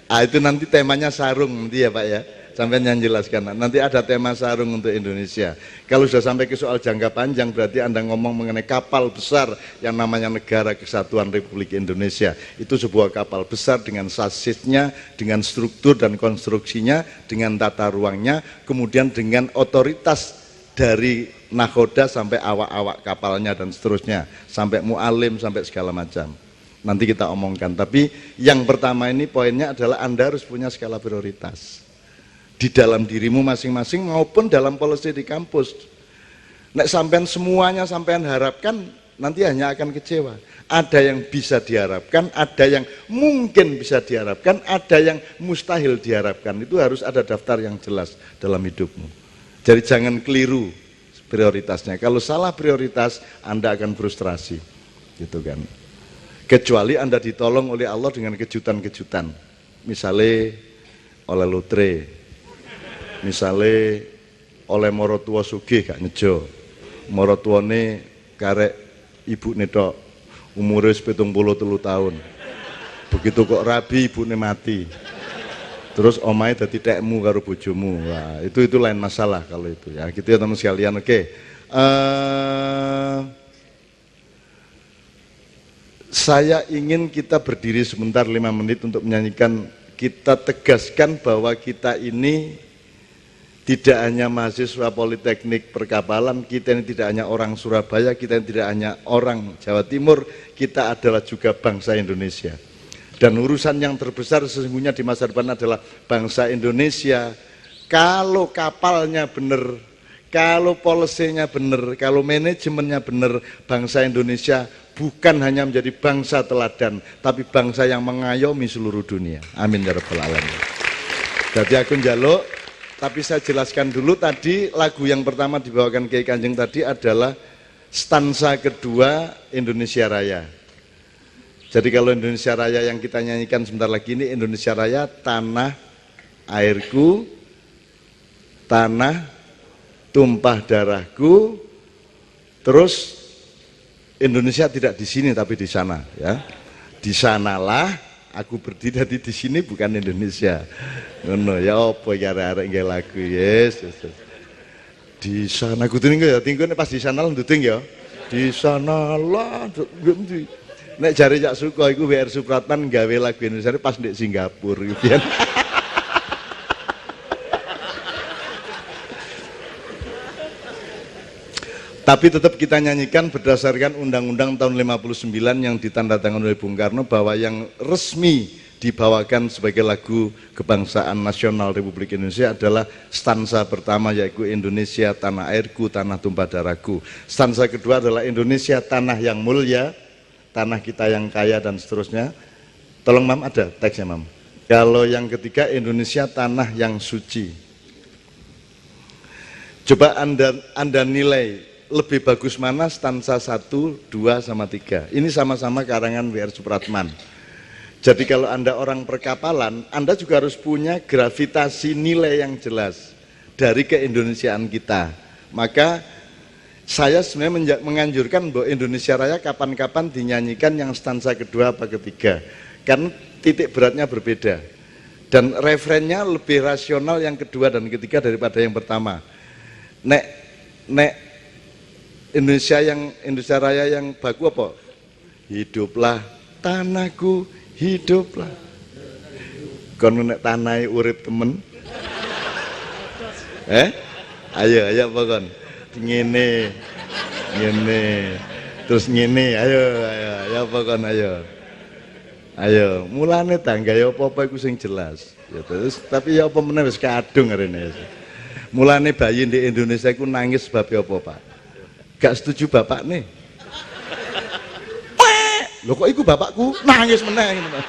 Ah itu nanti temanya sarung nanti ya Pak ya. Sampai yang jelaskan. Nanti ada tema sarung untuk Indonesia. Kalau sudah sampai ke soal jangka panjang, berarti Anda ngomong mengenai kapal besar yang namanya Negara Kesatuan Republik Indonesia. Itu sebuah kapal besar dengan sasisnya, dengan struktur dan konstruksinya, dengan tata ruangnya, kemudian dengan otoritas dari nakoda sampai awak-awak kapalnya dan seterusnya, sampai mu'alim, sampai segala macam. Nanti kita omongkan. Tapi yang pertama ini poinnya adalah Anda harus punya skala prioritas di dalam dirimu masing-masing maupun dalam policy di kampus. Nek sampean semuanya sampean harapkan, nanti hanya akan kecewa. Ada yang bisa diharapkan, ada yang mungkin bisa diharapkan, ada yang mustahil diharapkan. Itu harus ada daftar yang jelas dalam hidupmu. Jadi jangan keliru prioritasnya. Kalau salah prioritas, Anda akan frustrasi, gitu kan. Kecuali Anda ditolong oleh Allah dengan kejutan-kejutan. Misalnya oleh lotre, misalnya oleh morotua sugih gak nyejo, morotuane karek ibu tok umurnya 73 tahun, begitu kok rabi ibunya mati, terus omai dadi tekmu karo bojomu. Wah, itu lain masalah kalau itu ya, gitu ya teman sekalian. Oke. Saya ingin kita berdiri sebentar 5 menit untuk menyanyikan. Kita tegaskan bahwa kita ini tidak hanya mahasiswa Politeknik Perkapalan, kita ini tidak hanya orang Surabaya, kita ini tidak hanya orang Jawa Timur, kita adalah juga bangsa Indonesia. Dan urusan yang terbesar sesungguhnya di masa depan adalah bangsa Indonesia. Kalau kapalnya benar, kalau polisinya benar, kalau manajemennya benar, bangsa Indonesia bukan hanya menjadi bangsa teladan, tapi bangsa yang mengayomi seluruh dunia. Amin ya rabbal alamin. Jadi aku njaluk, tapi saya jelaskan dulu tadi lagu yang pertama dibawakan Kiai Kanjeng tadi adalah stansa kedua Indonesia Raya. Jadi kalau Indonesia Raya yang kita nyanyikan sebentar lagi ini Indonesia Raya, tanah airku, tanah tumpah darahku, terus Indonesia tidak di sini tapi di sana ya. Di sanalah aku berdiri, di sini bukan Indonesia. Ngono ya apa ya arek nggih lagu yes. Di sana aku tinggal ya, tinggal pas di sana nduting ya. Di sanalah nek jare Cak Suko iku WR Supratman gawe lagu Indonesia pas ndek Singapura gitu ya. Tapi tetap kita nyanyikan berdasarkan Undang-Undang tahun 59 yang ditandatangani oleh Bung Karno, bahwa yang resmi dibawakan sebagai lagu kebangsaan nasional Republik Indonesia adalah stansa pertama, yaitu Indonesia tanah airku, tanah tumpah darahku. Stansa kedua adalah Indonesia tanah yang mulia, tanah kita yang kaya, dan seterusnya. Tolong Mam, ada teksnya Mam. Kalau yang ketiga Indonesia tanah yang suci. Coba Anda nilai lebih bagus mana stansa 1, 2, sama 3. Ini sama-sama karangan WR Supratman. Jadi kalau Anda orang perkapalan, Anda juga harus punya gravitasi nilai yang jelas dari keindonesiaan kita. Maka saya sebenarnya menganjurkan bahwa Indonesia Raya kapan-kapan dinyanyikan yang stansa kedua apa ketiga. Karena titik beratnya berbeda. Dan referennya lebih rasional yang kedua dan ketiga daripada yang pertama. Nek Indonesia Raya yang baku apa? Hiduplah tanahku, hiduplah. Kon nek tanahe urip temen. Ayo apa kon? Ngene. Terus ngene, ayo apa kon ayo. Ayo, mulane tangga ya apa-apa iku sing jelas. Ya terus tapi ya apa meneh wis kadung arene. Mulane bayi di Indonesia iku nangis sebab apa, Pak? Gak setuju bapak nih. Loh kok iku bapakku nangis meneh ngono.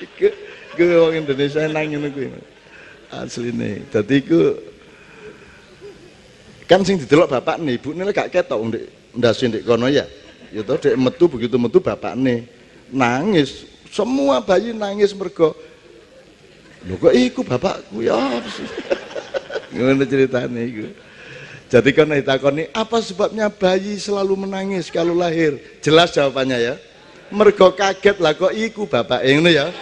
Iku wong Indonesia nangis ngono kuwi. Asline. Dadi iku kan sing didelok bapak nih, ibune gak ketok ndek ndase ndek kono ya. Ya to dek metu, begitu metu bapakne nangis. Semua bayi nangis mergo lho kok iku bapakku ya. Ngono ceritane iku. Jadi karena ditakoni, apa sebabnya bayi selalu menangis kalau lahir? Jelas jawabannya ya. Mergo kaget lah kok iku bapak ngono ya.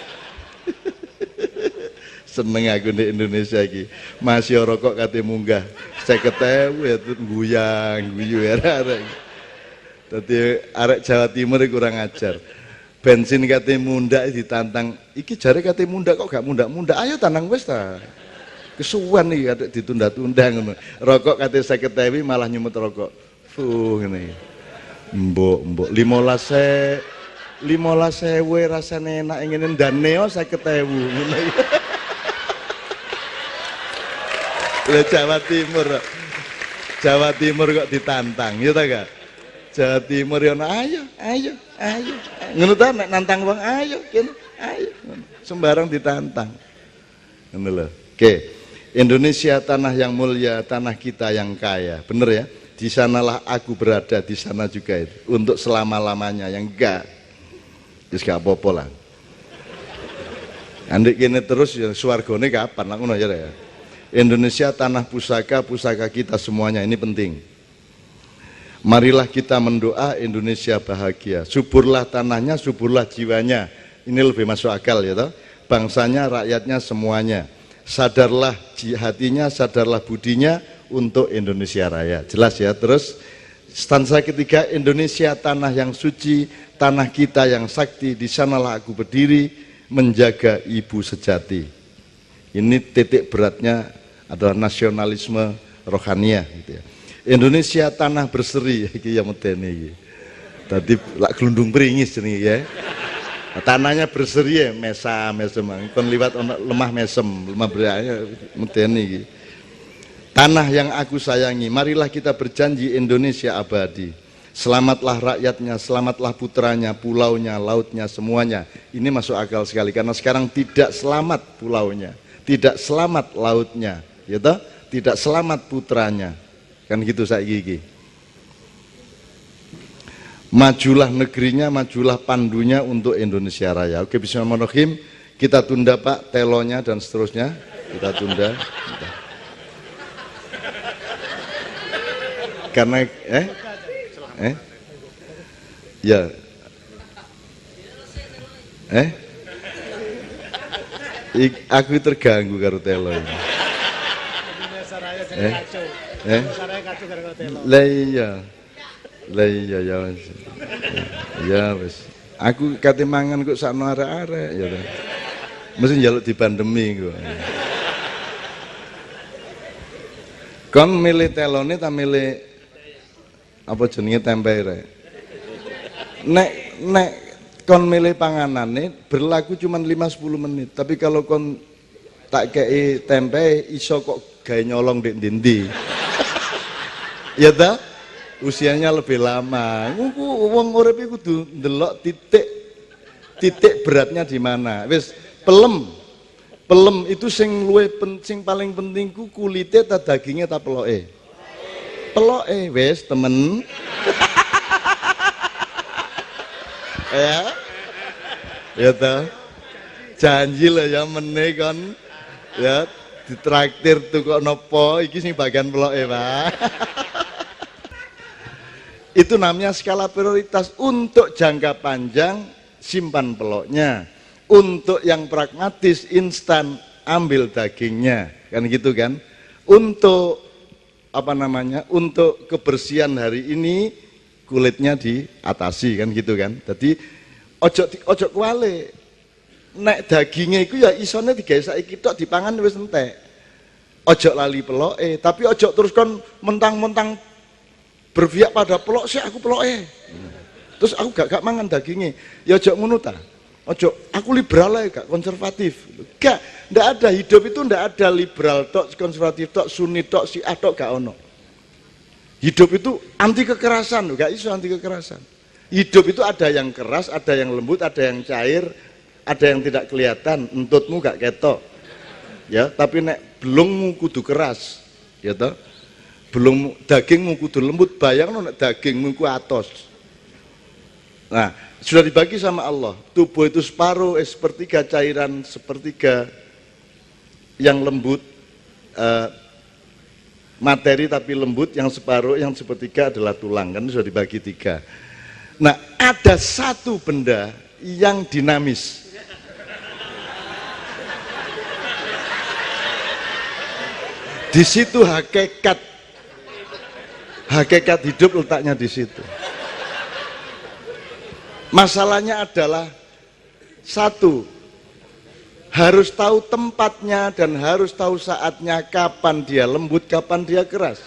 Seneng aku di Indonesia iki. Masih rokok kate munggah. 50.000 ya guyang guyu arek. Dadi arek Jawa Timur kurang ajar. Bensin kate mundak ditantang. Iki jare kate mundak kok gak mundak-mundak. Ayo tanang wis ta. Kesuwen iki kate ditunda-tunda ngono. Rokok kate 50.000 malah nyumet rokok. Ngene. Mbok 15.000 rasane enak ngene ndaneo 50.000 ngono. Jawa Timur kok ditantang, ya ta gak? Jawa Timur ya ayo. Ngono ta nek nantang wong ayo, kene ayo. Sembarang ditantang. Ngono lho. Oke. Indonesia tanah yang mulia, tanah kita yang kaya. Bener ya? Di sanalah aku berada, di sana juga itu. Untuk selama-lamanya, yang enggak. Wis gak apa-apa lah. Andek kene terus ya swargane kapan? Ngono ya. Indonesia tanah pusaka kita semuanya, ini penting. Marilah kita mendoa Indonesia bahagia. Suburlah tanahnya, suburlah jiwanya. Ini lebih masuk akal ya toh. Bangsanya, rakyatnya semuanya. Sadarlah hatinya, sadarlah budinya untuk Indonesia Raya. Jelas ya. Terus stansa ketiga, Indonesia tanah yang suci, tanah kita yang sakti, di sanalah aku berdiri menjaga ibu sejati. Ini titik beratnya adalah nasionalisme rohaniah gitu ya. Indonesia tanah berseri iki ya medeni iki. Dadi lak glundung pringis jenenge ya. Tanahnya berseri ya, mesem kon liwat ono lemah mesem, lemah beraya medeni iki. Tanah yang aku sayangi, marilah kita berjanji Indonesia abadi. Selamatlah rakyatnya, selamatlah putranya, pulaunya, lautnya, semuanya. Ini masuk akal sekali karena sekarang tidak selamat pulaunya, tidak selamat lautnya. Ya toh? Tidak selamat putranya, kan gitu saiki iki. Majulah negerinya, majulah pandunya untuk Indonesia Raya. Oke, bismillahirrahmanirrahim. Kita tunda Pak telonya dan seterusnya. Kita tunda. Karena ya aku terganggu karo telo ini. Lah iya ya wis. Ya wis. Aku kate mangan kok sakno arek-arek ya ta. Mesti njaluk dibandemi kok. Kon milih telone ta milih apa jenenge tempe rek? Nek kon milih panganane berlaku cuma 5-10 menit. Tapi kalau kon tak kei tempe iso kok gawe nyolong ndek ndi. Ya ta? Usianya lebih lama. Wong urip iku kudu ndelok titik beratnya di mana. Wis pelem itu sing paling penting ku kulite ta daginge ta peloke. Peloke wis temen. Ya ta. Janji lah ya meneh kon ya ditraktir tuh kok nopo iki sing bagian peloke Pak. Itu namanya skala prioritas. Untuk jangka panjang simpan peloknya, untuk yang pragmatis instan ambil dagingnya, kan gitu kan. Untuk apa namanya, untuk kebersihan hari ini kulitnya diatasi, kan gitu kan. Jadi ojo kuale nek dagingnya itu ya isone digawe saiki tok dipangan wis entek. Ojo lali peloke, tapi ojo terus kon mentang-mentang berpihak pada pelok sih aku peloke. Terus aku gak mangan dagingnya. Ya ojo ngono ta. Ojo aku liberal ae gak konservatif. Gak, ndak ada, hidup itu ndak ada liberal tok, konservatif tok, sunni tok, syiah tok, gak ono. Hidup itu anti kekerasan, gak iso anti kekerasan. Hidup itu ada yang keras, ada yang lembut, ada yang cair, ada yang tidak kelihatan, entutmu gak ketok. Ya, tapi nek belungmu kudu keras. Ya toh? Belum dagingmu kudu lembut, bayangno nek dagingmu ku atos. Nah, sudah dibagi sama Allah. Tubuh itu separuh, sepertiga cairan, sepertiga yang lembut, materi tapi lembut, yang separuh, yang sepertiga adalah tulang. Kan sudah dibagi 3. Nah, ada satu benda yang dinamis. Di situ hakikat hidup letaknya di situ. Masalahnya adalah satu, harus tahu tempatnya dan harus tahu saatnya, kapan dia lembut, kapan dia keras.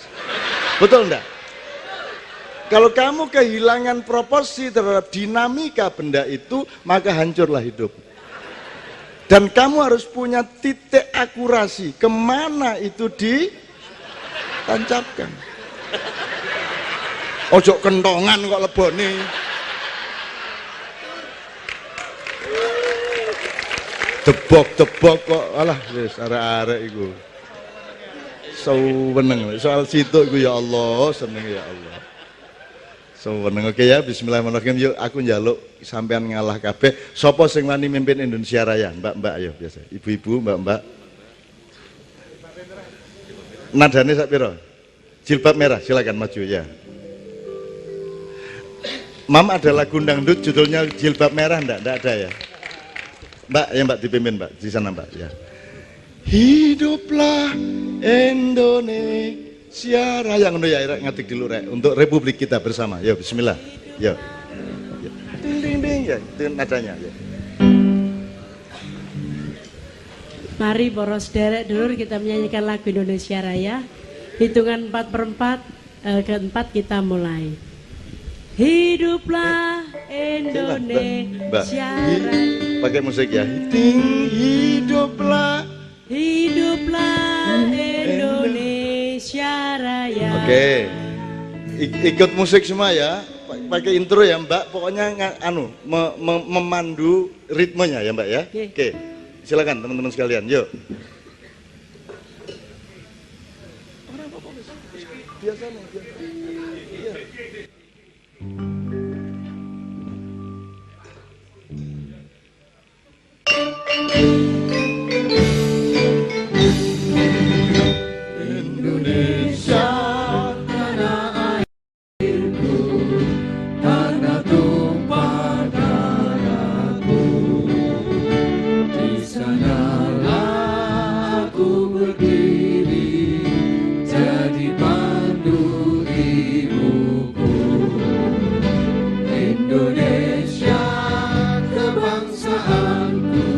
Betul enggak? Kalau kamu kehilangan proporsi terhadap dinamika benda itu, maka hancurlah hidup. Dan kamu harus punya titik akurasi kemana itu ditancapkan. Ojo kentongan kok lebone. Debok-debok kok, alah wis arek-arek iku. Seneng soal situ iku, ya Allah, seneng ya Allah. Seneng. Oke ya, bismillahirrahmanirrahim. Yuk aku njaluk sampean ngalah kabeh. Sapa sing wani mimpin Indonesia Raya? Mbak-mbak ayo biasa. Ibu-ibu, mbak-mbak. Nadane sak pira? Jilbab merah, silakan maju ya. Mam, ada lagu dangdut judulnya Jilbab Merah enggak? Enggak ada ya? Mbak, ya Mbak dipimpin Mbak, di sana Mbak ya. Hiduplah Indonesia Raya, ngono ya, ngatik dulu rek untuk Republik kita bersama. Yo bismillah. Yo. Ding ding ding ya, itu nadanya ya. Mari poros derek dulur kita menyanyikan lagu Indonesia Raya. Hitungan 4/4 keempat kita mulai. Hiduplah Indonesia Raya. Pakai musik ya. Hiduplah Indonesia Raya. Oke. Ikut musik semua ya. Pakai intro ya Mbak. Pokoknya memandu ritmenya ya Mbak ya. Oke. Silakan teman-teman sekalian. Yuk. Biasa nih. Indonesia tanah airku, tanah tumpah darahku. Di sanalah aku berdiri, jadi pandu ibuku. Indonesia kebangsaanku,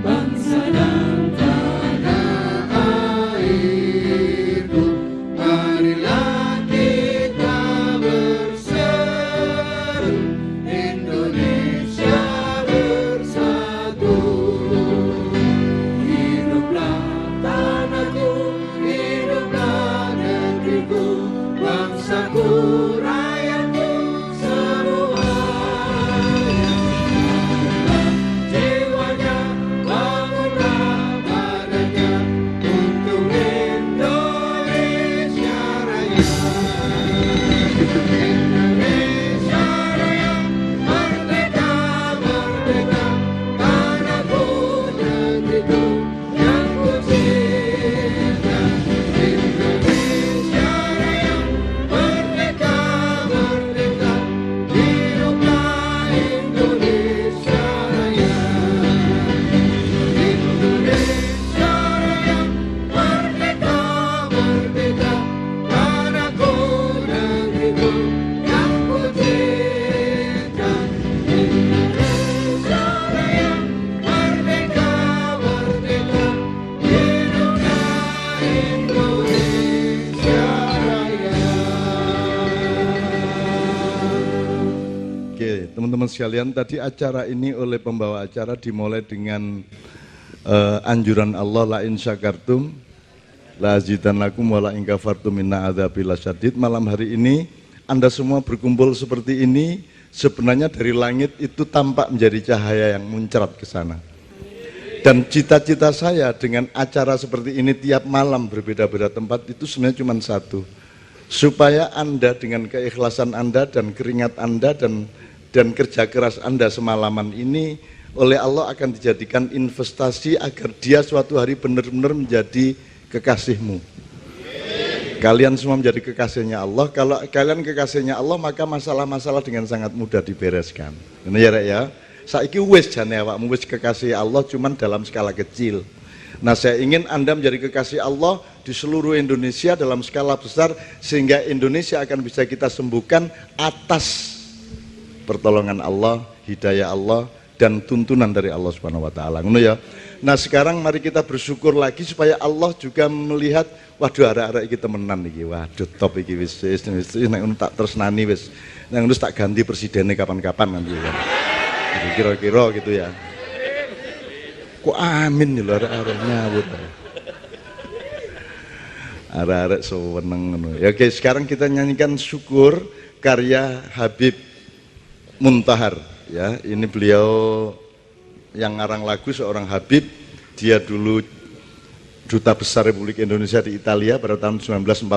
bangsa dan tanah airku. Marilah kita berseru, Indonesia bersatu. Hiduplah tanahku, hiduplah negeriku, bangsaku, rakyatku semuanya. Jiwanya, bangunlah badannya untuk Indonesia Raya. Indonesia Raya, merdeka, merdeka, tanahku, negeriku yang ku cinta. Indonesia Raya, merdeka, merdeka, hiduplah Indonesia Raya. Indonesia Raya, merdeka, merdeka, tanahku, negeriku yang ku cinta. Indonesia Raya, merdeka, merdeka, hiduplah Indonesia Raya. Oke, teman-teman sekalian, tadi acara ini oleh pembawa acara dimulai dengan anjuran Allah, la in syakartum la azidannakum wa la in kafartum inna adzabi lasyadid. Malam hari ini Anda semua berkumpul seperti ini, sebenarnya dari langit itu tampak menjadi cahaya yang muncrat ke sana. Dan cita-cita saya dengan acara seperti ini tiap malam berbeda-beda tempat itu sebenarnya cuma satu, supaya Anda dengan keikhlasan Anda dan keringat Anda dan kerja keras Anda semalaman ini oleh Allah akan dijadikan investasi agar dia suatu hari benar-benar menjadi kekasihmu. Kalian semua menjadi kekasihnya Allah. Kalau kalian kekasihnya Allah, maka masalah-masalah dengan sangat mudah dibereskan. Ini ya Rek ya. Saiki wis jane awakmu wis kekasih Allah, cuman dalam skala kecil. Nah, saya ingin Anda menjadi kekasih Allah di seluruh Indonesia dalam skala besar, sehingga Indonesia akan bisa kita sembuhkan atas pertolongan Allah, hidayah Allah, dan tuntunan dari Allah Subhanahu wa taala. Ngono ya. Nah, sekarang mari kita bersyukur lagi supaya Allah juga melihat, waduh arek-arek iki temenan iki. Waduh top iki wis nek ngono tak tresnani wis. Nek ngono tak ganti presidennya kapan-kapan nanti ya. Jadi kira-kira gitu ya. Kok amin lho arek-arek nyawut. Arek-arek seneng ngono. Ya oke, sekarang kita nyanyikan syukur karya Habib Muntahar ya. Ini beliau yang ngarang lagu seorang Habib, dia dulu Duta Besar Republik Indonesia di Italia pada tahun 1946.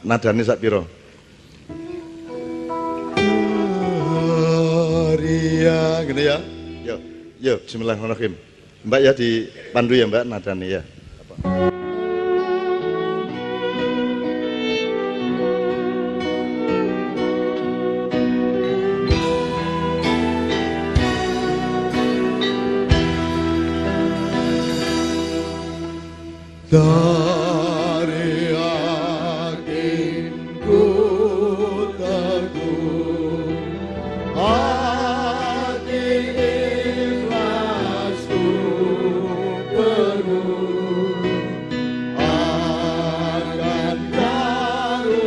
Nadane sak piro? Maria, gini ya. Yo, bismillahirrahmanirrahim. Mbak ya dipandu ya Mbak nadane ya. Dari yakinku teguh, hati ikhlasku penuh akan karuniamu.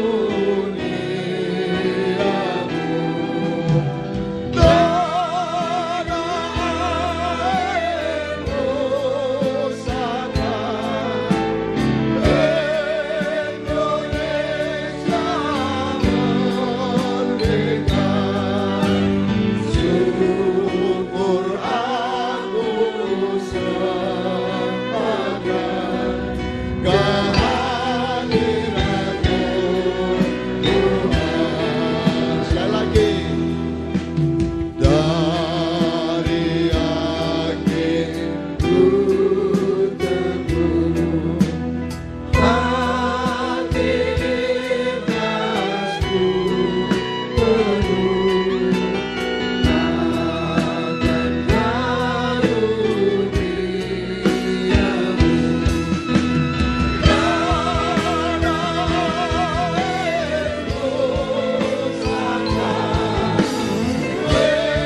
Tanah airmu sana Indonesia merdeka, syukur aku sembahkan kehadiranmu Tuhan. Sekali lagi. Dari yakinku teguh, hati ikhlasku penuh akan karuniamu. Tanah airmu sana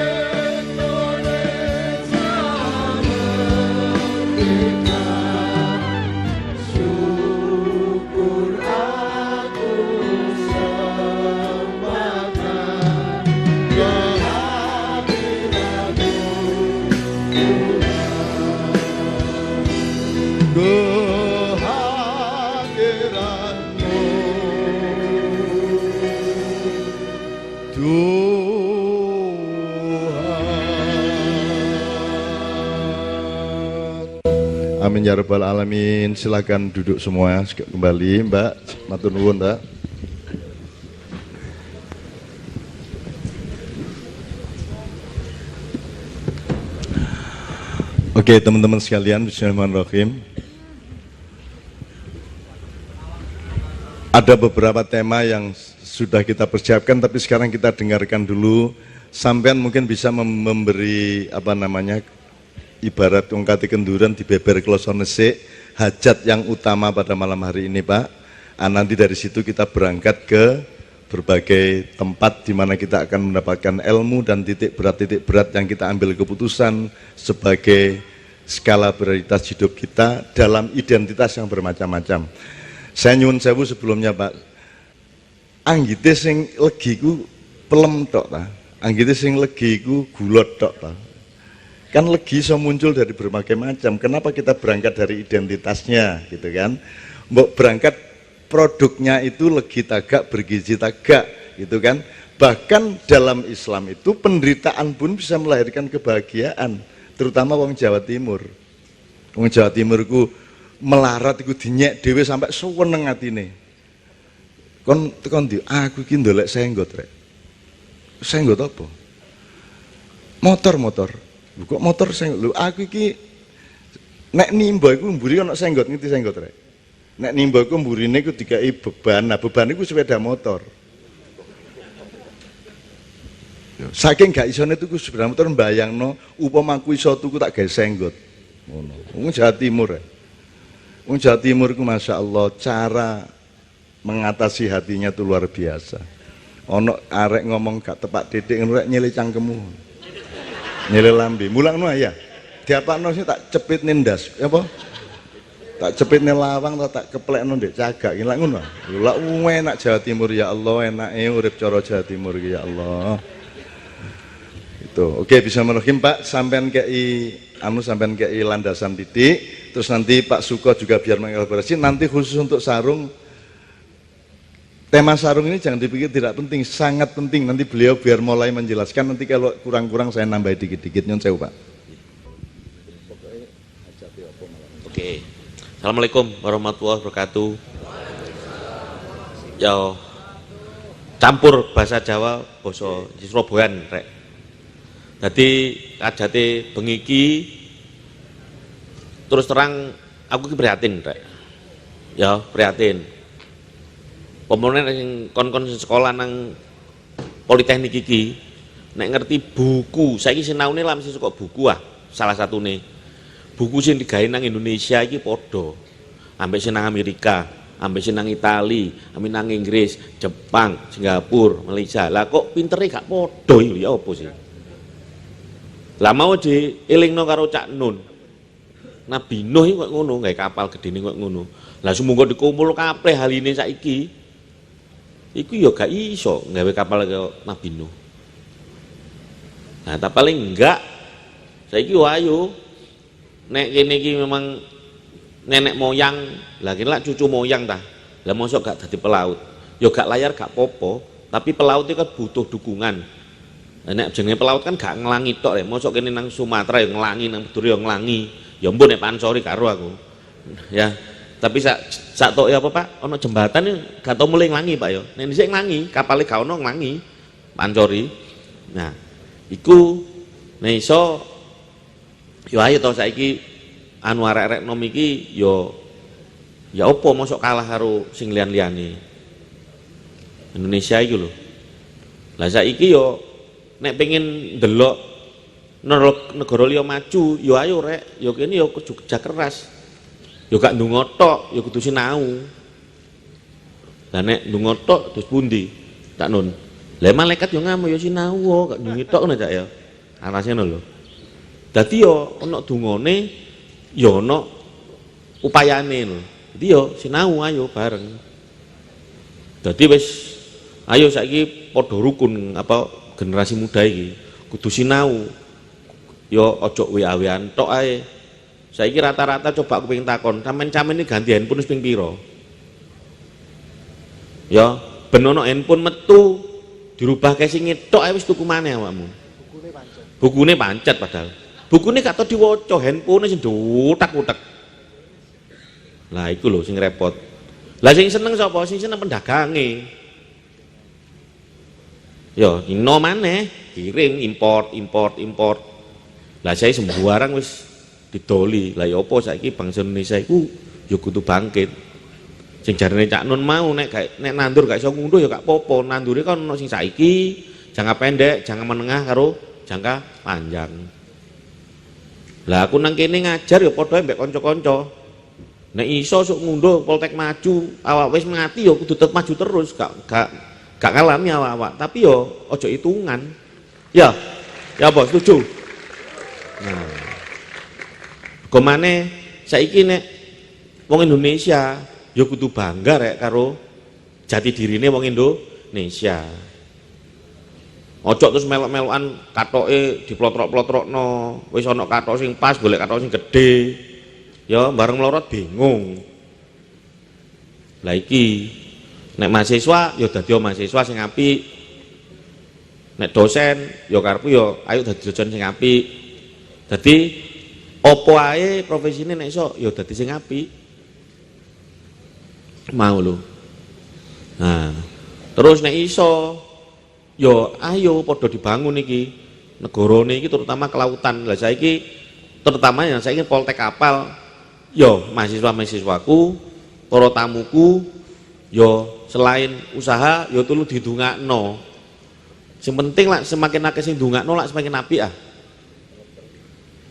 Indonesia merdeka, syukur aku sembahkan kehadiranmu Tuhan. Amin ya rabbal alamin. Silakan duduk semua kembali, Mbak. Matur nuwun, Mbak. Oke, teman-teman sekalian, bismillahirrahmanirrahim. Ada beberapa tema yang sudah kita persiapkan, tapi sekarang kita dengarkan dulu. Sampean mungkin bisa memberi ibarat ungkati kenduran di beber kloso nesik, hajat yang utama pada malam hari ini, Pak. Nanti dari situ kita berangkat ke berbagai tempat di mana kita akan mendapatkan ilmu dan titik berat yang kita ambil keputusan sebagai skala prioritas hidup kita dalam identitas yang bermacam-macam. Saya nyuwun sewu sebelumnya, Pak. Anggite sing legi ku pelem tok ta. Anggite sing legi ku gulot tok ta. Kan legi iso muncul dari berbagai macam. Kenapa kita berangkat dari identitasnya gitu kan? Mbok berangkat produknya itu legi tagak bergizi tagak gitu kan. Bahkan dalam Islam itu penderitaan pun bisa melahirkan kebahagiaan, terutama wong Jawa Timur. Wong Jawa Timur ku melarat iku dinyek dhewe sampai seneng atine. Kon tekan ndi? Aku iki ndolek senggot rek. Senggot apa? Motor. Lho kok motor senggot? Lho aku iki nek nimba iku mburi ana senggot, ngerti senggot rek. Nek nimba iku mburine iku dikai beban. Nah, beban iku sepeda motor. Saking gak isone tuku sepeda motor mbayangno upama aku iso tuku tak gawe senggot. Ngono. Wong Jawa Timur rek. Wong Jawa Timur ku Masya Allah cara mengatasi hatinya tuh luar biasa. Ono arek ngomong gak tepak titik ngerek nyele cangkemmu. Nyele lambe. Mulangno ya. Diapakno sih tak cepit nindas. Apa? Tak cepit lawang tak keplekno ndek cagak iki lak ngono. Lha enak Jawa Timur ya Allah, enake urip cara Jawa Timur iki ya Allah. Itu. Oke, bisa merahim Pak, sampean sampean kei landasan titik, terus nanti Pak Suko juga biar mengelaborasi, nanti khusus untuk sarung. Tema sarung ini jangan dipikir tidak penting, sangat penting. Nanti beliau biar mulai menjelaskan, nanti kalau kurang-kurang saya nambah dikit-dikit. Nyon sewu Pak. Oke. Assalamualaikum warahmatullahi wabarakatuh. Ya campur bahasa Jawa, basa Surabayaan rek. Dadi kajate bengi iki terus terang aku ki prihatin rek. Ya, prihatin. Pemenang sing kon-kon sekolah nang Politeknik iki nek ngerti buku, saiki sinaune lah mesti suka buku salah satune. Buku sing digawe nang Indonesia iki padha. Ambek sing nang Amerika, ambek sing nang Itali, ambek nang Inggris, Jepang, Singapura, Malaysia. Lah kok pintere gak padha iki ya apa sih? Lah mau dielingno karo Cak Nun. Nabi Nuh iki kok ngono, gawe kapal gedene kok ngono. Lah sumangga dikumpul kabeh haline saiki. Iku ya gak iso nggawe kapal kaya Nabi Nuh. Nah, tapi paling enggak saiki ayo nek kene iki memang nenek moyang, lah kene lak cucu moyang tah. Lah mosok gak dadi pelaut. Ya gak layar gak popo, tapi pelaut itu kan butuh dukungan. Nah, nek jenenge pelaut kan gak nglangi tok rek. Mosok kene nang Sumatera ya nglangi, nang Beduri ya nglangi. Ya ampun nek pansori karo aku. Ya. Tapi sak tok ya apa Pak, ono jembatan gak tau mulai nglangi Pak ya. Nek dhisik nglangi, kapale gak ono nglangi. Pancori. Nah, iku nek iso yo ayo to saiki anu arek-arek nom iki yo ya apa mosok kalah karo sing liyan-liyane. Indonesia iki lho. Lah saiki yo nek pengen ndelok negara liya maju, yo ayo rek, yo kene yo kerja keras. Yo gak ndonga tok, yo kudu sinau. Lah nek ndonga tok terus pundi? Tak Nun. Lah malaikat yo ngamu yo sinau, gak ndonga tok ngono Cak ya. Arase ngono lho. Dadi yo ana dungane, yo ana upayane lho. Dadi yo sinau ayo bareng. Dadi wis ayo saiki padha rukun apa generasi muda iki kudu sinau. Yo ojo WA-WAan tok ae. Saiki rata-rata coba aku pengen takon, sampean ini ganti handphone wis ping pira? Ya, ben ono handphone metu dirubah casing tok ae wis tuku maneh awakmu. Bukune pancet padahal. Bukune gak tau diwaca, handphone sing dutak-utek. Lah iku lho sing repot. Lah sing seneng sapa? Sing seneng pendagange. Ya, ino maneh, kirim import. Lah saya sembarang wis didoli. Lah ya apa saiki bangsa Indonesia iku ya kudu bangkit. Sing jarene Cak Nun mau nek nandur gak iso ngunduh ya gak apa-apa. Nandure kan ono sing saiki jangka pendek, jangka menengah karo jangka panjang. Lah aku nang kene ngajar ya padha mbek kanca-kanca. Nek iso sok ngunduh Poltek maju, awak wis mati ya kudu tetep maju terus, gak ngalami awak-awak. Tapi ya aja hitungan. Ya apa setuju? Nah, kemana saiki nek wong Indonesia ya kudu bangga rek karo jati dirine wong Indonesia. Ojo terus melok-melokan katoke diplotrok-plotrokno, wis ana katok sing pas golek katok sing gedhe. Ya bareng melorot bingung. Lah iki nek mahasiswa ya dadi mahasiswa sing apik. Nek dosen ya karepku ya ayo dadi dosen sing apik. Dadi opo ae profesine nek iso ya dadi sing apik. Mau lho. Nah, terus nek iso ya ayo padha dibangun iki negarane iki terutama kelautan. Lah saiki terutama yang saiki Poltek kapal ya mahasiswa-mahasiswaku, para tamuku ya selain usaha ya tulu didongakno. Sing penting lah semakin akeh sing ndongakno lah semakin apik ah.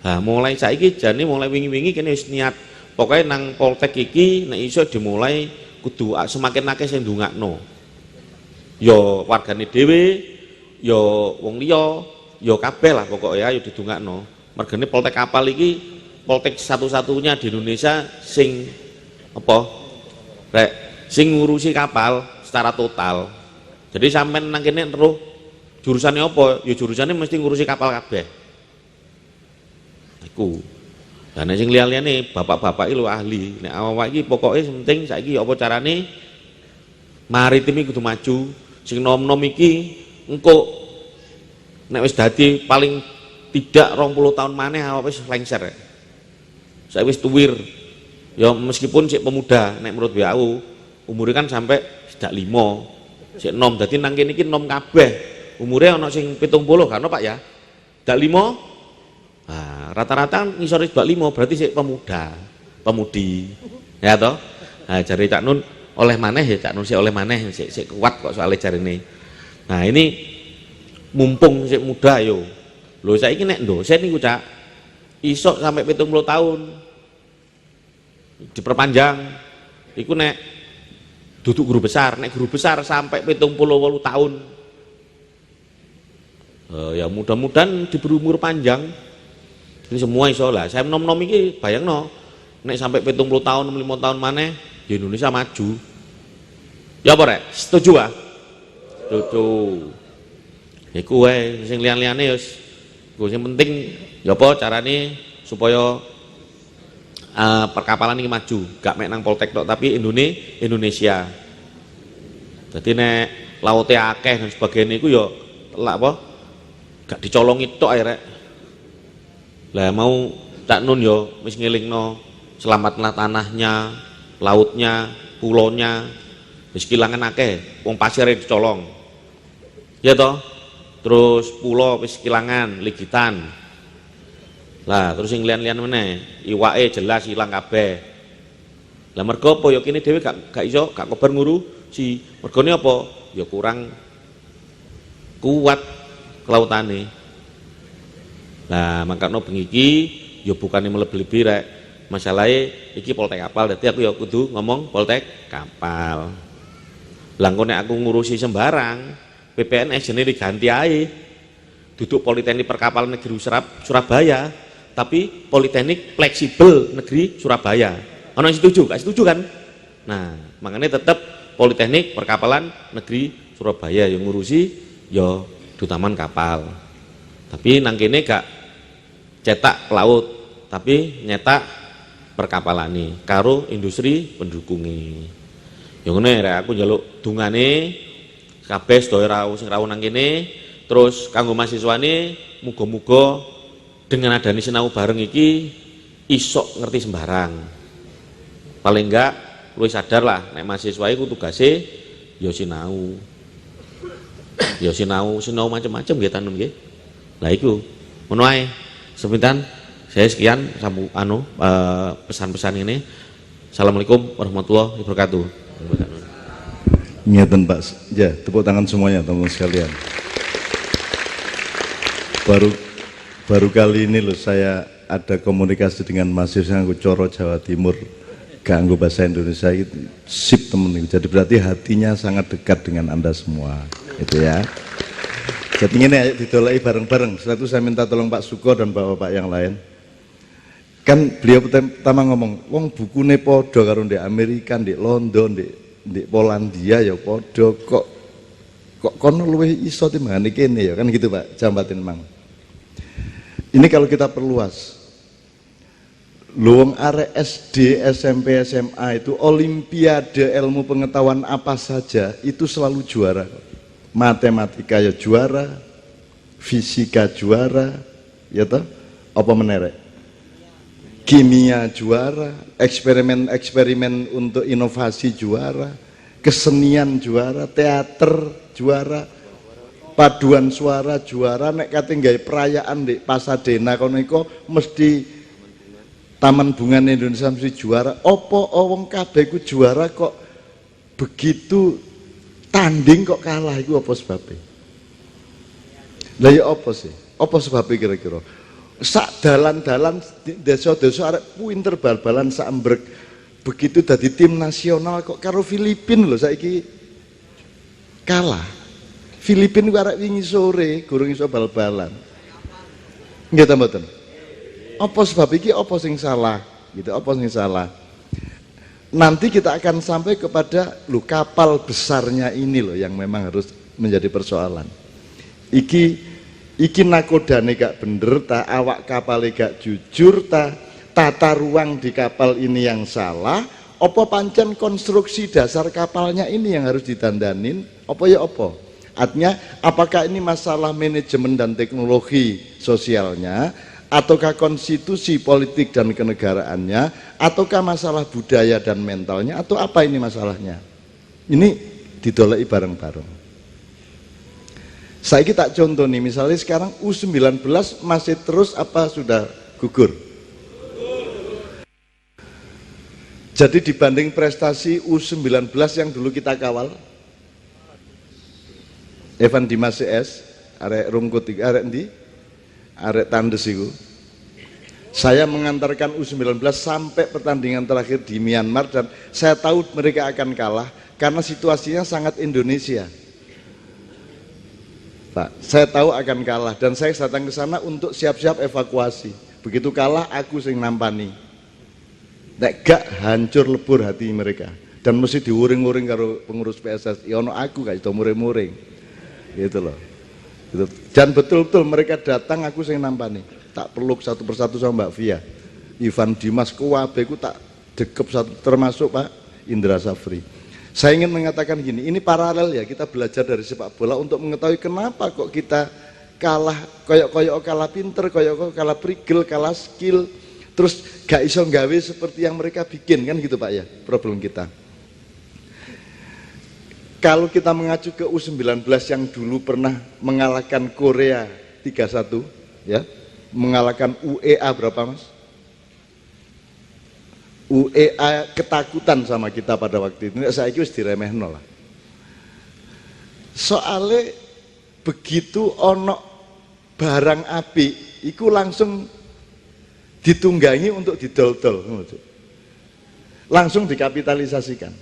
Nah, mulai saiki jane mulai wingi-wingi kene wis niat pokoknya nang Poltek iki nek iso dimulai kudu semakin akeh sing ndongakno. Ya wargane dhewe, ya wong liya, ya kabeh lah pokoknya ayo didongakno. Mergane Poltek Kapal iki Poltek satu-satunya di Indonesia sing apa? Rek, sing ngurusi kapal secara total. Jadi sampean nang kene terus jurusannya apa? Ya jurusannya mesti ngurusi kapal kabeh. Iku. Lah nek sing liya-liyane bapak-bapak iki lho ahli. Nek awak iki pokoke penting saiki apa carane maritim iki kudu maju. Sing nom-nom iki engko nek wis dadi paling tidak 20 tahun maneh awak wis lengser. Saya wis tuwir. Ya meskipun sik pemuda nek menurut aku umure kan sampai sedak 5. Sik nom dadi nang kene iki nom kabeh. Umure ana sing 70 kan Pak ya. Dak 5. Nah, rata-rata ngisor bak 5 berarti sik pemuda, pemudi. Ya toh? Nah, jare Cak Nun oleh maneh ya Cak Nun sik oleh maneh sik kuat kok soalnya jarine. Nah, ini mumpung sik muda yo. Lho saiki nek dosen niku Cak iso sampai 70 tahun. Diperpanjang. Iku nek duduk guru besar, nek guru besar sampai 78 tahun. Ya mudah-mudahan diberi umur panjang. Ini semua iso lah. Saya nom-nom iki bayangno nek sampai 70 tahun, 65 tahun maneh di Indonesia maju. Ya apa rek? Setuju ah? Setuju. Iku wae sing liyan-liyane wis. Iku sing penting ya apa carane supaya perkapalan ini maju, gak mek nang Poltek tok tapi Indonesia. Jadi nek laute akeh dan sebagainya iku ya lak apa? Gak dicolongi tok ae rek. Lah mau Cak Nun yo wis ngelingno selamatlah tanahnya, lautnya, pulaunya. Wis kilangan akeh, wong pasire dicolong. Ya toh? Terus pulau wis kilangan, ligitan. Lah terus sing liyan-liyan meneh, iwake jelas ilang kabeh. Lah mergo apa ya kene dhewe gak iso, gak kobar ngurusi. Mergone apa? Ya kurang kuat kelautane. Nah, mangkano bengi iki ya bukane mlebu-lebi rek. Masalahe iki Poltek Kapal, dadi aku ya kudu ngomong Poltek Kapal. Lah engko nek aku ngurusi sembarang, PPNS jenenge diganti ae. Duduk Politeknik Perkapalan Negeri Surabaya, tapi Politeknik Fleksibel Negeri Surabaya. Ana yang setuju? Gak setuju kan? Nah, makanya tetap Politeknik Perkapalan Negeri Surabaya yang ngurusi ya Dutaman Kapal. Tapi nang kene gak cetak laut, tapi nyetak perkapalane karo industri pendukunge. Ya ngene rek aku njaluk dungane kabeh sedaya sing rawuh nang kene, terus kanggo mahasiswane muga-muga dengan adanya sinau bareng iki iso ngerti sembarang. Paling enggak luwih sadar lah nek mahasiswa iku tugase ya sinau. Ya sinau macam-macam nggih tanun nggih. Lah iku ngono ae. Sebentar saya sekian pesan-pesan ini. Assalamualaikum warahmatullahi wabarakatuh. Ngeten Pak. Ya, tepuk tangan semuanya teman-teman sekalian. Baru kali ini loh saya ada komunikasi dengan mahasiswa yang Coro Jawa Timur ganggu bahasa Indonesia itu sip temen. Jadi berarti hatinya sangat dekat dengan Anda semua. Itu ya. Jadi ini ayo ditolaki bareng-bareng. Setelah itu saya minta tolong Pak Suko dan bapak-bapak yang lain. Kan beliau pertama ngomong, wong bukune podo karo di Amerika, di London, di Polandia ya podo kok kono luwih iso timbangane kene ya kan gitu Pak Jambatin Mang. Ini kalau kita perluas. Luwung arek SD, SMP, SMA itu olimpiade ilmu pengetahuan apa saja itu selalu juara. Matematika ya juara, fisika juara, ya toh? Apa menerek? Kimia juara, eksperimen untuk inovasi juara, kesenian juara, teater juara, paduan suara juara. Nek kate nggawe perayaan di Pasadena kono iku mesti Taman Bunga Indonesia mesti juara. Apa wong kabeh ku juara kok begitu tanding kok kalah, itu apa sebabnya? Lah ya apa sih? Apa sebabnya kira-kira? sak dalan-dalan desa-desa arek pinter bal-balan sak embrek. Begitu dadi tim nasional kok karo Filipina lho saiki kalah. Filipina ku arek wingi sore gurung iso bal-balan. Nggih ta mboten? Apa sebab iki apa sing salah? Gitu, apa sing salah? Nanti kita akan sampai kepada kapal besarnya ini loh yang memang harus menjadi persoalan. Iki nakodane gak bener ta, awak kapale gak jujur ta, tata ruang di kapal ini yang salah, apa pancen konstruksi dasar kapalnya ini yang harus didandanin, apa ya apa? Artinya apakah ini masalah manajemen dan teknologi sosialnya, ataukah konstitusi politik dan kenegaraannya, ataukah masalah budaya dan mentalnya, atau apa ini masalahnya? Ini didoleki bareng-bareng. Saya tak contoh nih, misalnya sekarang U19 masih terus apa sudah gugur? Jadi dibanding prestasi U19 yang dulu kita kawal, Evan Dimas CS, arek Rungkut, arek endi? Arek Tandes itu. Saya mengantarkan U19 sampai pertandingan terakhir di Myanmar dan saya tahu mereka akan kalah karena situasinya sangat Indonesia. Pak, saya tahu akan kalah dan saya datang ke sana untuk siap-siap evakuasi. Begitu kalah aku sing nampani. Nek gak hancur lebur hati mereka dan mesti diuring-uring karo pengurus PSSI. Ono aku gak iso muring-muring. Gitu loh. Gitu. Dan betul-betul mereka datang aku sing nampani. Tak peluk satu persatu sama Mbak Via. Ivan Dimas Kuwabe ku tak dekep satu termasuk Pak Indra Safri. Saya ingin mengatakan gini, ini paralel ya, kita belajar dari sepak bola untuk mengetahui kenapa kok kita kalah, koyok-koyok kalah pinter, koyok-koyok kalah prigel, kalah skill, terus gak iso nggawe seperti yang mereka bikin, kan gitu Pak ya, problem kita. Kalau kita mengacu ke U19 yang dulu pernah mengalahkan Korea 3-1, ya, mengalahkan UEA berapa Mas? UEA ketakutan sama kita pada waktu itu. Saya kira diremehno lah. Soalnya begitu ono barang api, itu langsung ditunggangi untuk didol-dol, langsung dikapitalisasikan.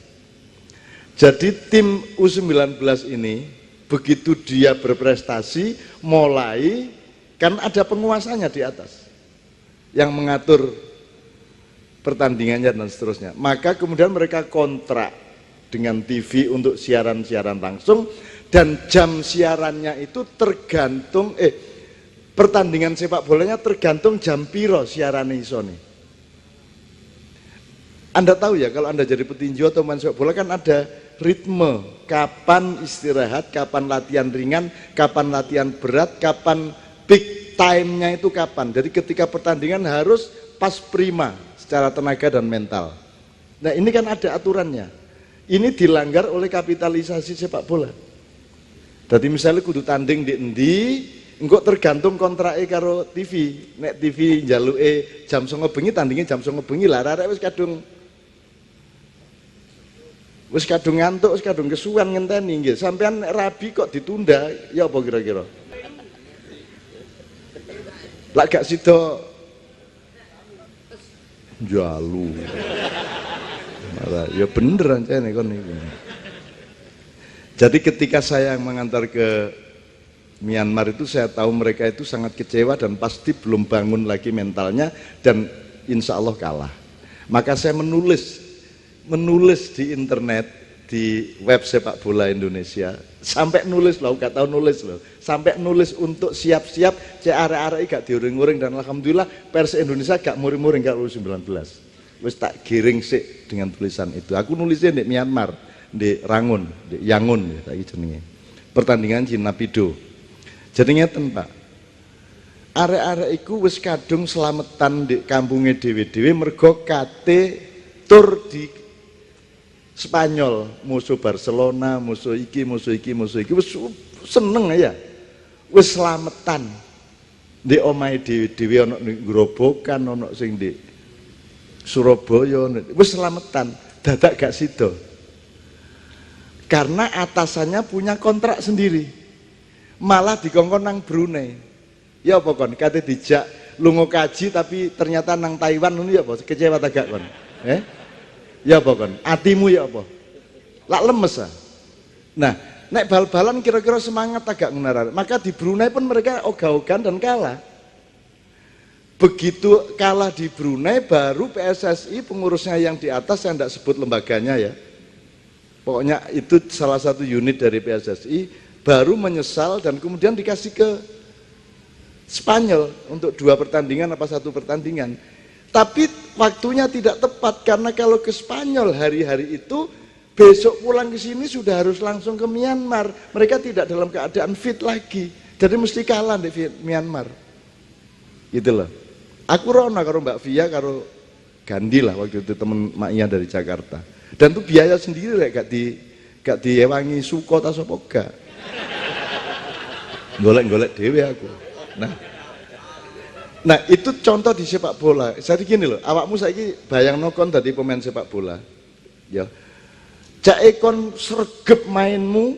Jadi tim U19 ini begitu dia berprestasi, mulai kan ada penguasanya di atas yang mengatur pertandingannya dan seterusnya. Maka kemudian mereka kontrak dengan TV untuk siaran-siaran langsung dan jam siarannya itu tergantung pertandingan sepak bolanya tergantung jam piro siarannya isone. Anda tahu ya kalau Anda jadi petinju atau main sepak bola kan ada ritme, kapan istirahat, kapan latihan ringan, kapan latihan berat, kapan peak time-nya itu kapan. Jadi ketika pertandingan harus pas prima secara tenaga dan mental. Nah ini kan ada aturannya. Ini dilanggar oleh kapitalisasi sepak bola. Jadi misalnya kudu tanding di endi, engko tergantung kontraknya karo TV. Nek TV njaluke jam 09.00 bengi tandingnya jam 09.00 bengi lah. Arek wis kadung ngantuk, wis kadung kesuwen ngenteni nggih. Sampean rabi kok ditunda, ya apa kira-kira? Lah gak sida jalu. Ya bener aja nih kon ini. Jadi ketika saya mengantar ke Myanmar itu saya tahu mereka itu sangat kecewa dan pasti belum bangun lagi mentalnya dan insya Allah kalah. Maka saya menulis di internet di web sepak bola Indonesia sampai nulis loh, gak tahu nulis loh, sampai nulis untuk siap-siap cek arek-arek gak diuring-uring dan alhamdulillah pers Indonesia gak muring-muring gak U19. Wis tak giring sih dengan tulisan itu. Aku nulisnya di Myanmar, di Rangun, di Yangon ya jenenge. Pertandingan Cina Pido. Jadi ngeten Pak. Arek-arek iku wis kadung selametan di kampungnya dewe-dewe mergo kate tur di Spanyol, musuh Barcelona, musuh iki, wis seneng ya. Wis slametan. Di omahe dhewe-dhewe ana ning Grobogan, ana sing di Surabaya, wis slametan. Dadak gak sida. Karena atasannya punya kontrak sendiri. Malah dikongkon nang Brunei. Ya apa kon kate dijak lunga kaji tapi ternyata nang Taiwan ngono ya apa? Kecewa ta gak kon? Ya apa kon? Atimu ya apa? Lak lemes ah. Nah, nek bal-balan kira-kira semangat agak ngenar. Maka di Brunei pun mereka ogah-ogahan dan kalah. Begitu kalah di Brunei baru PSSI pengurusnya yang di atas, saya tidak sebut lembaganya ya. Pokoknya itu salah satu unit dari PSSI baru menyesal dan kemudian dikasih ke Spanyol untuk 2 pertandingan apa 1 pertandingan. Tapi waktunya tidak tepat karena kalau ke Spanyol hari-hari itu besok pulang ke sini sudah harus langsung ke Myanmar. Mereka tidak dalam keadaan fit lagi. Jadi mesti kalah di Myanmar. Gitu loh. Aku rono karo Mbak Via karo Gandhi lah waktu itu temen maknya dari Jakarta. Dan itu biaya sendiri gak diewangi suko ta sapa gak. Golek-golek dhewe aku. Nah itu contoh di sepak bola. Jadi gini loh, awakmu saiki bayangno kon dadi pemain sepak bola. Ya. Cak kon sregep mainmu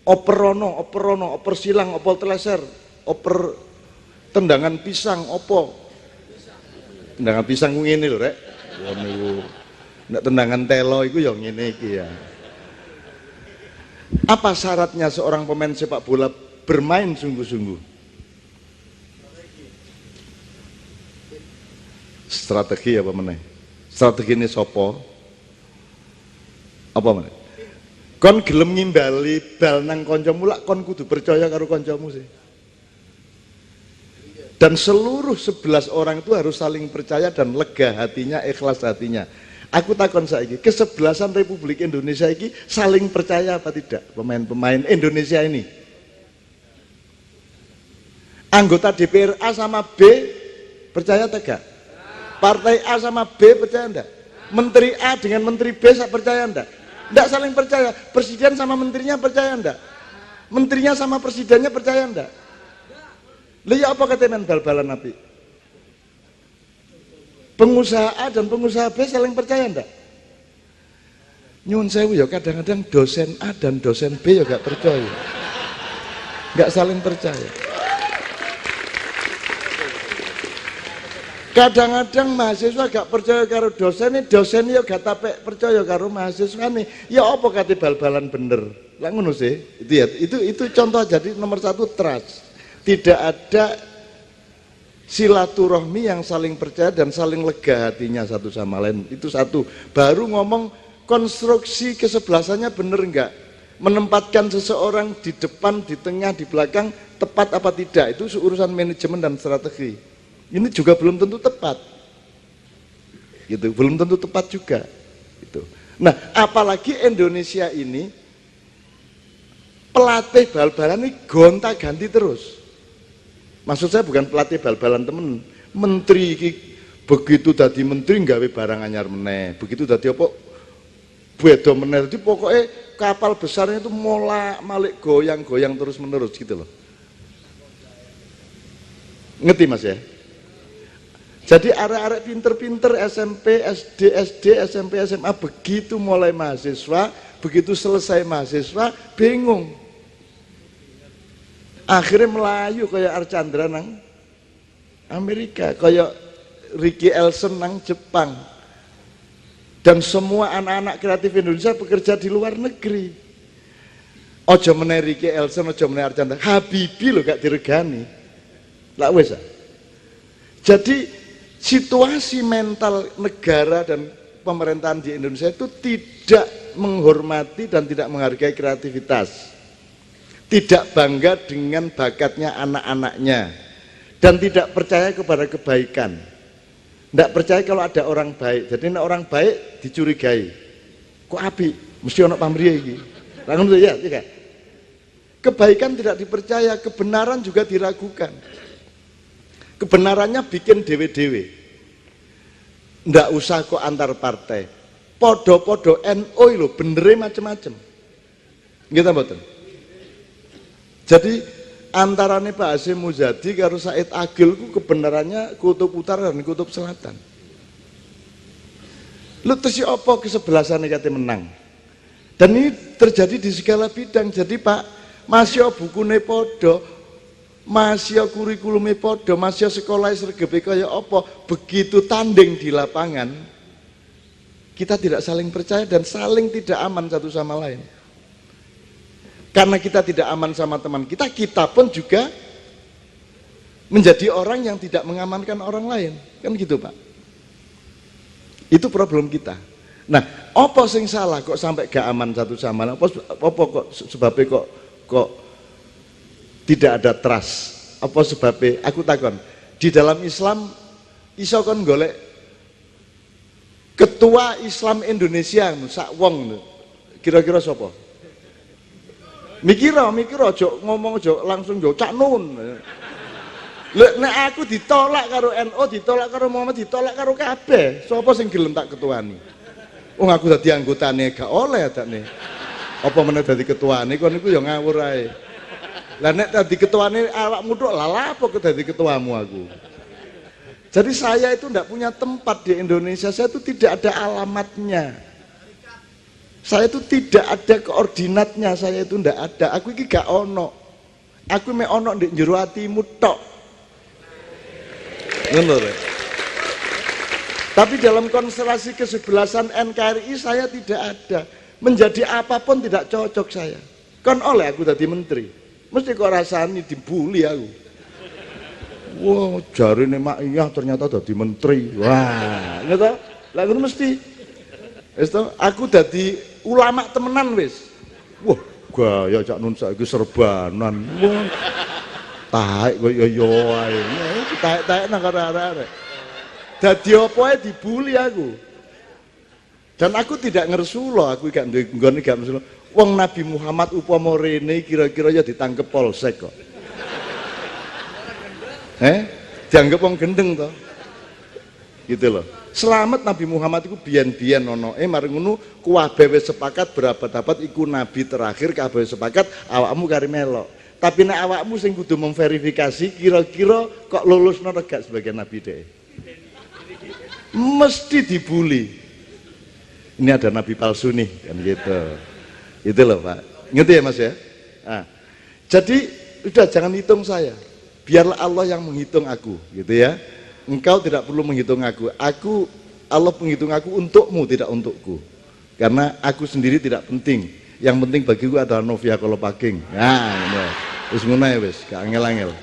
operono, oper silang, oper teleser, oper tendangan pisang, opo. Tendangan pisang ku ngene lho rek. Ya niku. Nek tendangan telo iku ya ngene iki ya. Apa syaratnya seorang pemain sepak bola bermain sungguh-sungguh? Strategi apa meneh? Strategi ini sopo? Apa meneh? Kon gelem ngimbali bal nang kancamu lak kon kudu percaya karo kancamu sih. Dan seluruh 11 orang itu harus saling percaya dan lega hatinya, ikhlas hatinya. Aku takon saiki, kesebelasan Republik Indonesia ini saling percaya apa tidak pemain-pemain Indonesia ini? Anggota DPR A sama B percaya tegak? Partai A sama B percaya enggak? Menteri A dengan Menteri B percaya enggak? Enggak saling percaya. Presiden sama menterinya percaya enggak? Menterinya sama presidennya percaya enggak? Lihat apa kata men bal-balan nabi? Pengusaha A dan pengusaha B saling percaya enggak? Nyun sewu ya kadang-kadang dosen A dan dosen B ya gak percaya. Enggak saling percaya. Kadang-kadang mahasiswa gak percaya karo dosen ya gak tapek percaya karo mahasiswa nih. Ya apa kata bal-balan bener? Lah ngono sih. Itu ya, itu contoh jadi nomor 1 trust. Tidak ada silaturahmi yang saling percaya dan saling lega hatinya satu sama lain. Itu satu. Baru ngomong konstruksi kesebelasannya bener enggak? Menempatkan seseorang di depan, di tengah, di belakang tepat apa tidak? Itu urusan manajemen dan strategi. Ini juga belum tentu tepat, gitu. Belum tentu tepat juga, gitu. Nah, apalagi Indonesia ini pelatih bal-balan ini gonta-ganti terus. Maksud saya bukan pelatih bal-balan temen, menteri begitu tadi menteri nggawe barang anyar meneh, begitu tadi apa beda meneh. Jadi pokoknya kapal besarnya itu molak-malik goyang-goyang terus menerus gitu loh. Ngerti Mas ya? Jadi arek-arek pinter-pinter SMP, SD, SMP, SMA begitu mulai mahasiswa, begitu selesai mahasiswa bingung. Akhirnya melayu kayak Archandra nang Amerika, kayak Ricky Elson nang Jepang. Dan semua anak-anak kreatif Indonesia bekerja di luar negeri. Ojo meneh Ricky Elson, ojo meneh Archandra, Habibie loh gak diregani. Lah wes. Jadi situasi mental negara dan pemerintahan di Indonesia itu tidak menghormati dan tidak menghargai kreativitas, tidak bangga dengan bakatnya anak-anaknya, dan tidak percaya kepada kebaikan, tidak percaya kalau ada orang baik. Jadi orang baik dicurigai, kok api mesti ono pamrih iki, langsung ya, tidak. Kebaikan tidak dipercaya, kebenaran juga diragukan. Kebenarannya bikin dewe-dewe. Ndak usah kok antar partai. Podo-podo NU lho benere macem-macem. Nggih ta mboten? Jadi antarane Pak Hasyim Muzadi karo Said Agil ku kebenarannya kutub utara dan kutub selatan. Lu terus apa kesebelasane kate menang? Dan ini terjadi di segala bidang. Jadi Pak, masih bukune podo masih kurikulumnya podo, masih sekolah sergepe kaya apa, begitu tanding di lapangan kita tidak saling percaya dan saling tidak aman satu sama lain. Karena kita tidak aman sama teman kita, kita pun juga menjadi orang yang tidak mengamankan orang lain, kan gitu Pak. Itu problem kita. Nah, apa sing salah kok sampai gak aman satu sama lain? Apa kok sebabnya kok tidak ada trust? Apa sebabnya? Aku takon. Di dalam Islam iso kon golek ketua Islam Indonesia sak wong kira-kira sapa? Mikir aja ngomong aja langsung yo Cak Nun. Lek nek aku ditolak karo NU, ditolak karo Muhammad, ditolak karo kabeh, sapa sing gelem tak ketuani? Wong aku dadi anggotane gak oleh adane. Apa meneh dadi ketuane kon niku ya ngawur ae. Lah nek dadi ketuane awakmu tok, lah apa kok dadi ketuamu aku? Jadi saya itu tidak punya tempat di Indonesia, saya itu tidak ada alamatnya. Saya itu tidak ada koordinatnya, saya itu tidak ada. Aku ini gak ono. Aku me ono di jero atimu tok. Ngono lho. Tapi dalam konstelasi kesebelasan NKRI saya tidak ada. Menjadi apapun tidak cocok saya. Kon oleh aku jadi menteri. Mesti kok rasani dibully aku. Wah, jarine Mak Iyah ternyata dadi menteri. Wah, ngono. Lah ngono mesti. Wis to, aku dadi ulama temenan wis. Wah, gaya Cak Nun saiki serbanan. Wah. Taek kok yo ae. Taek nang arek-arek. Dadi apa ae dibully aku. Dan aku tidak ngersulo, aku gak nggone gak ngersulo. Wong Nabi Muhammad upama rene kira-kira ya ditangkep polsek kok. Dianggap wong gendeng toh. Gitu loh. Selamat Nabi Muhammad itu biyen-biyen ono. Mari ngono kuwabe wis sepakat berabad-abad iku nabi terakhir kabeh sepakat awakmu kari melok. Tapi nek awakmu sing kudu memverifikasi kira-kira kok lulusno gak sebagai nabi deh. Mesti dibully. Ini ada nabi palsu nih kan gitu. Itu loh Pak. Ngerti ya Mas ya? Nah, jadi udah jangan hitung saya. Biarlah Allah yang menghitung aku, gitu ya. Engkau tidak perlu menghitung aku. Allah menghitung aku untukmu, tidak untukku. Karena aku sendiri tidak penting. Yang penting bagiku adalah Novia Kolopaking. Nah, ini. Wis ngono ya wis, gak angel-angel.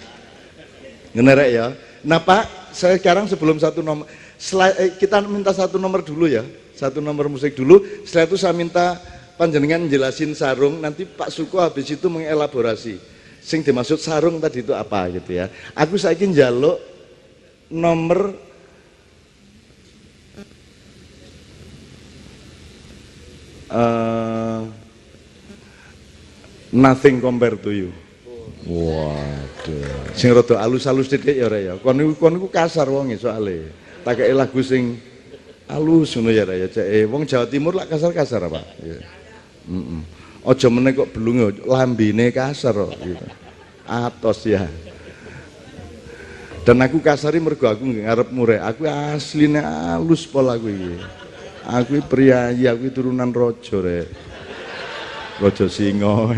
Ngene rek ya. Nah Pak, saya sekarang sebelum satu nomor kita minta satu nomor dulu ya. Satu nomor musik dulu. Setelah itu saya minta panjenengan jelasin sarung, nanti Pak Suko habis itu mengelaborasi. Sing dimaksud sarung tadi itu apa gitu ya. Aku saiki njaluk nomor Nothing Compare to You. Waduh. Sing rada alus-alus titik ya Rek ya. Kon niku kasar wonge soalé. Tak kei lagu sing alus ngono ya Rek ya. Wong Jawa Timur lak kasar-kasar apa? Ya. Aja meneh kok belunge lambene kasar kok gitu. Atos ya. Dan aku kasari mergo aku ngarepmu Rek. Aku asline alus pol aku iki. Aku priyayi, aku turunan raja Rek. Raja Singa.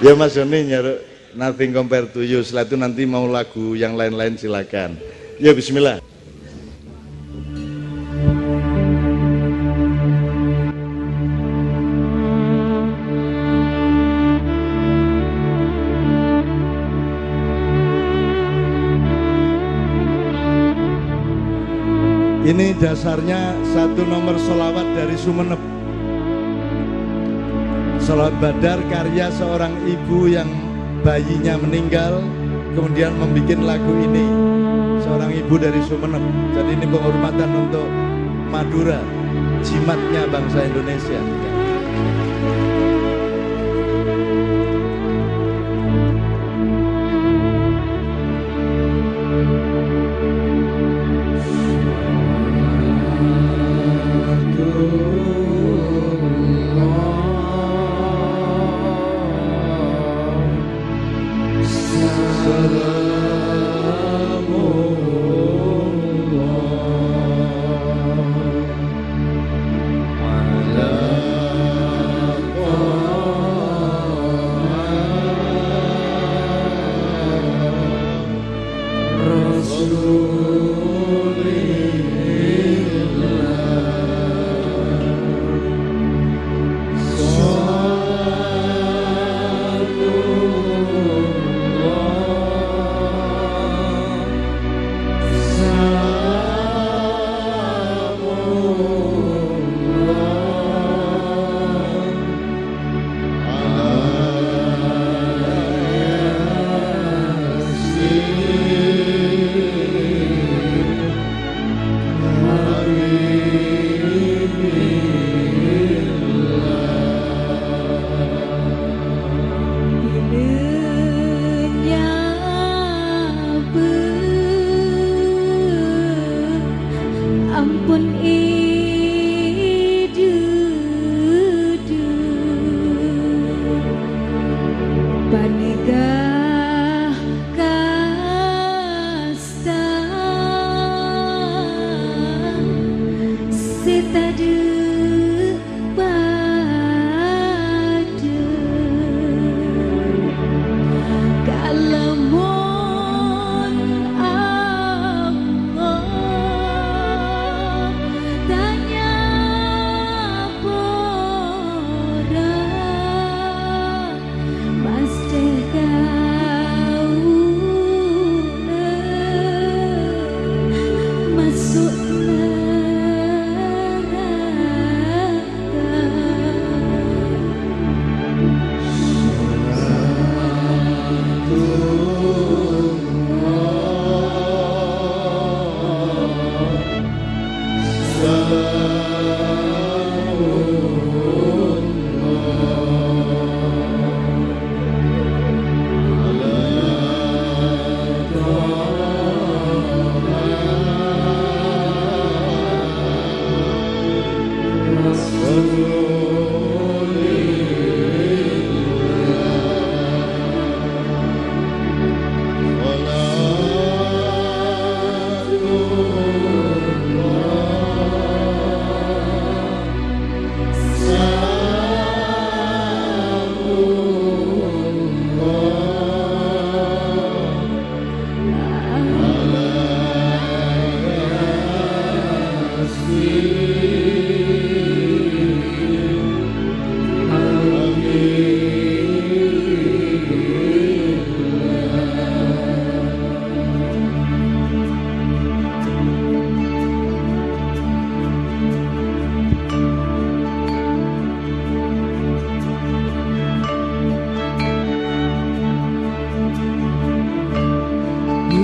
Ya Mas Joni nyaruk Nothing Compare to You. Setelah itu nanti mau lagu yang lain-lain silakan. Ya bismillah. Ini dasarnya satu nomor sholawat dari Sumeneb. Sholawat Badar karya seorang ibu yang bayinya meninggal, kemudian membuat lagu ini. Seorang ibu dari Sumeneb. Jadi ini penghormatan untuk Madura, jimatnya bangsa Indonesia.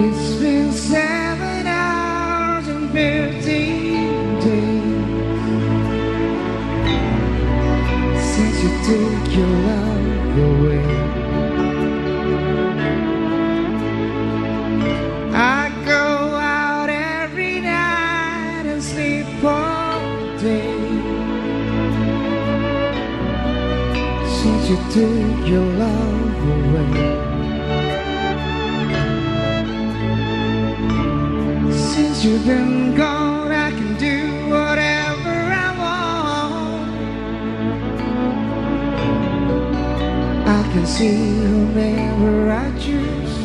It's been 7 hours and 15 days since you took your love away. I go out every night and sleep all day since you took your love away. Since you've been gone, I can do whatever I want. I can see whomever I choose.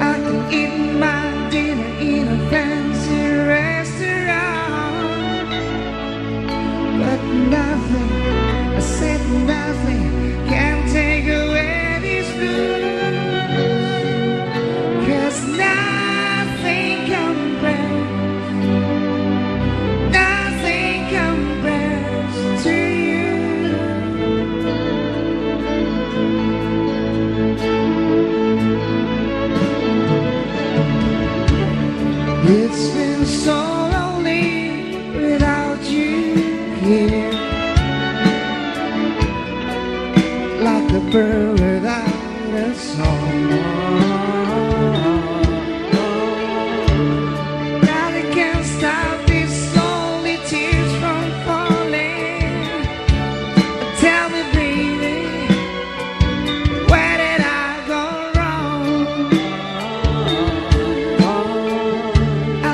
I can eat my dinner in a fancy restaurant. But nothing, I said nothing, can take away this blues. 'Cause nothing compares to you. It's been so lonely without you here, like a bird without a song. Nothing can stop these lonely tears from falling. Tell me, baby, where did I go wrong?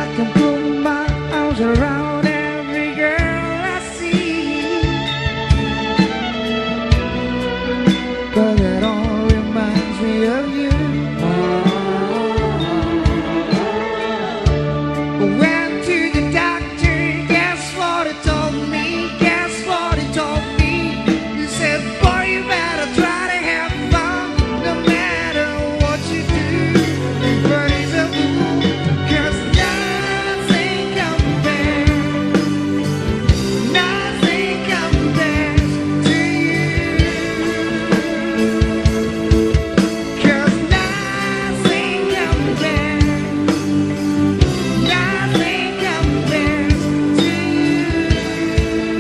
I can put my arms around every girl I see, but it all reminds me of you. Went to the doctor, guess what he told me? Guess what he told me? He said, boy, you better try to have fun, no matter what you do. But he's a fool, 'cause nothing compares to you. 'Cause nothing compares to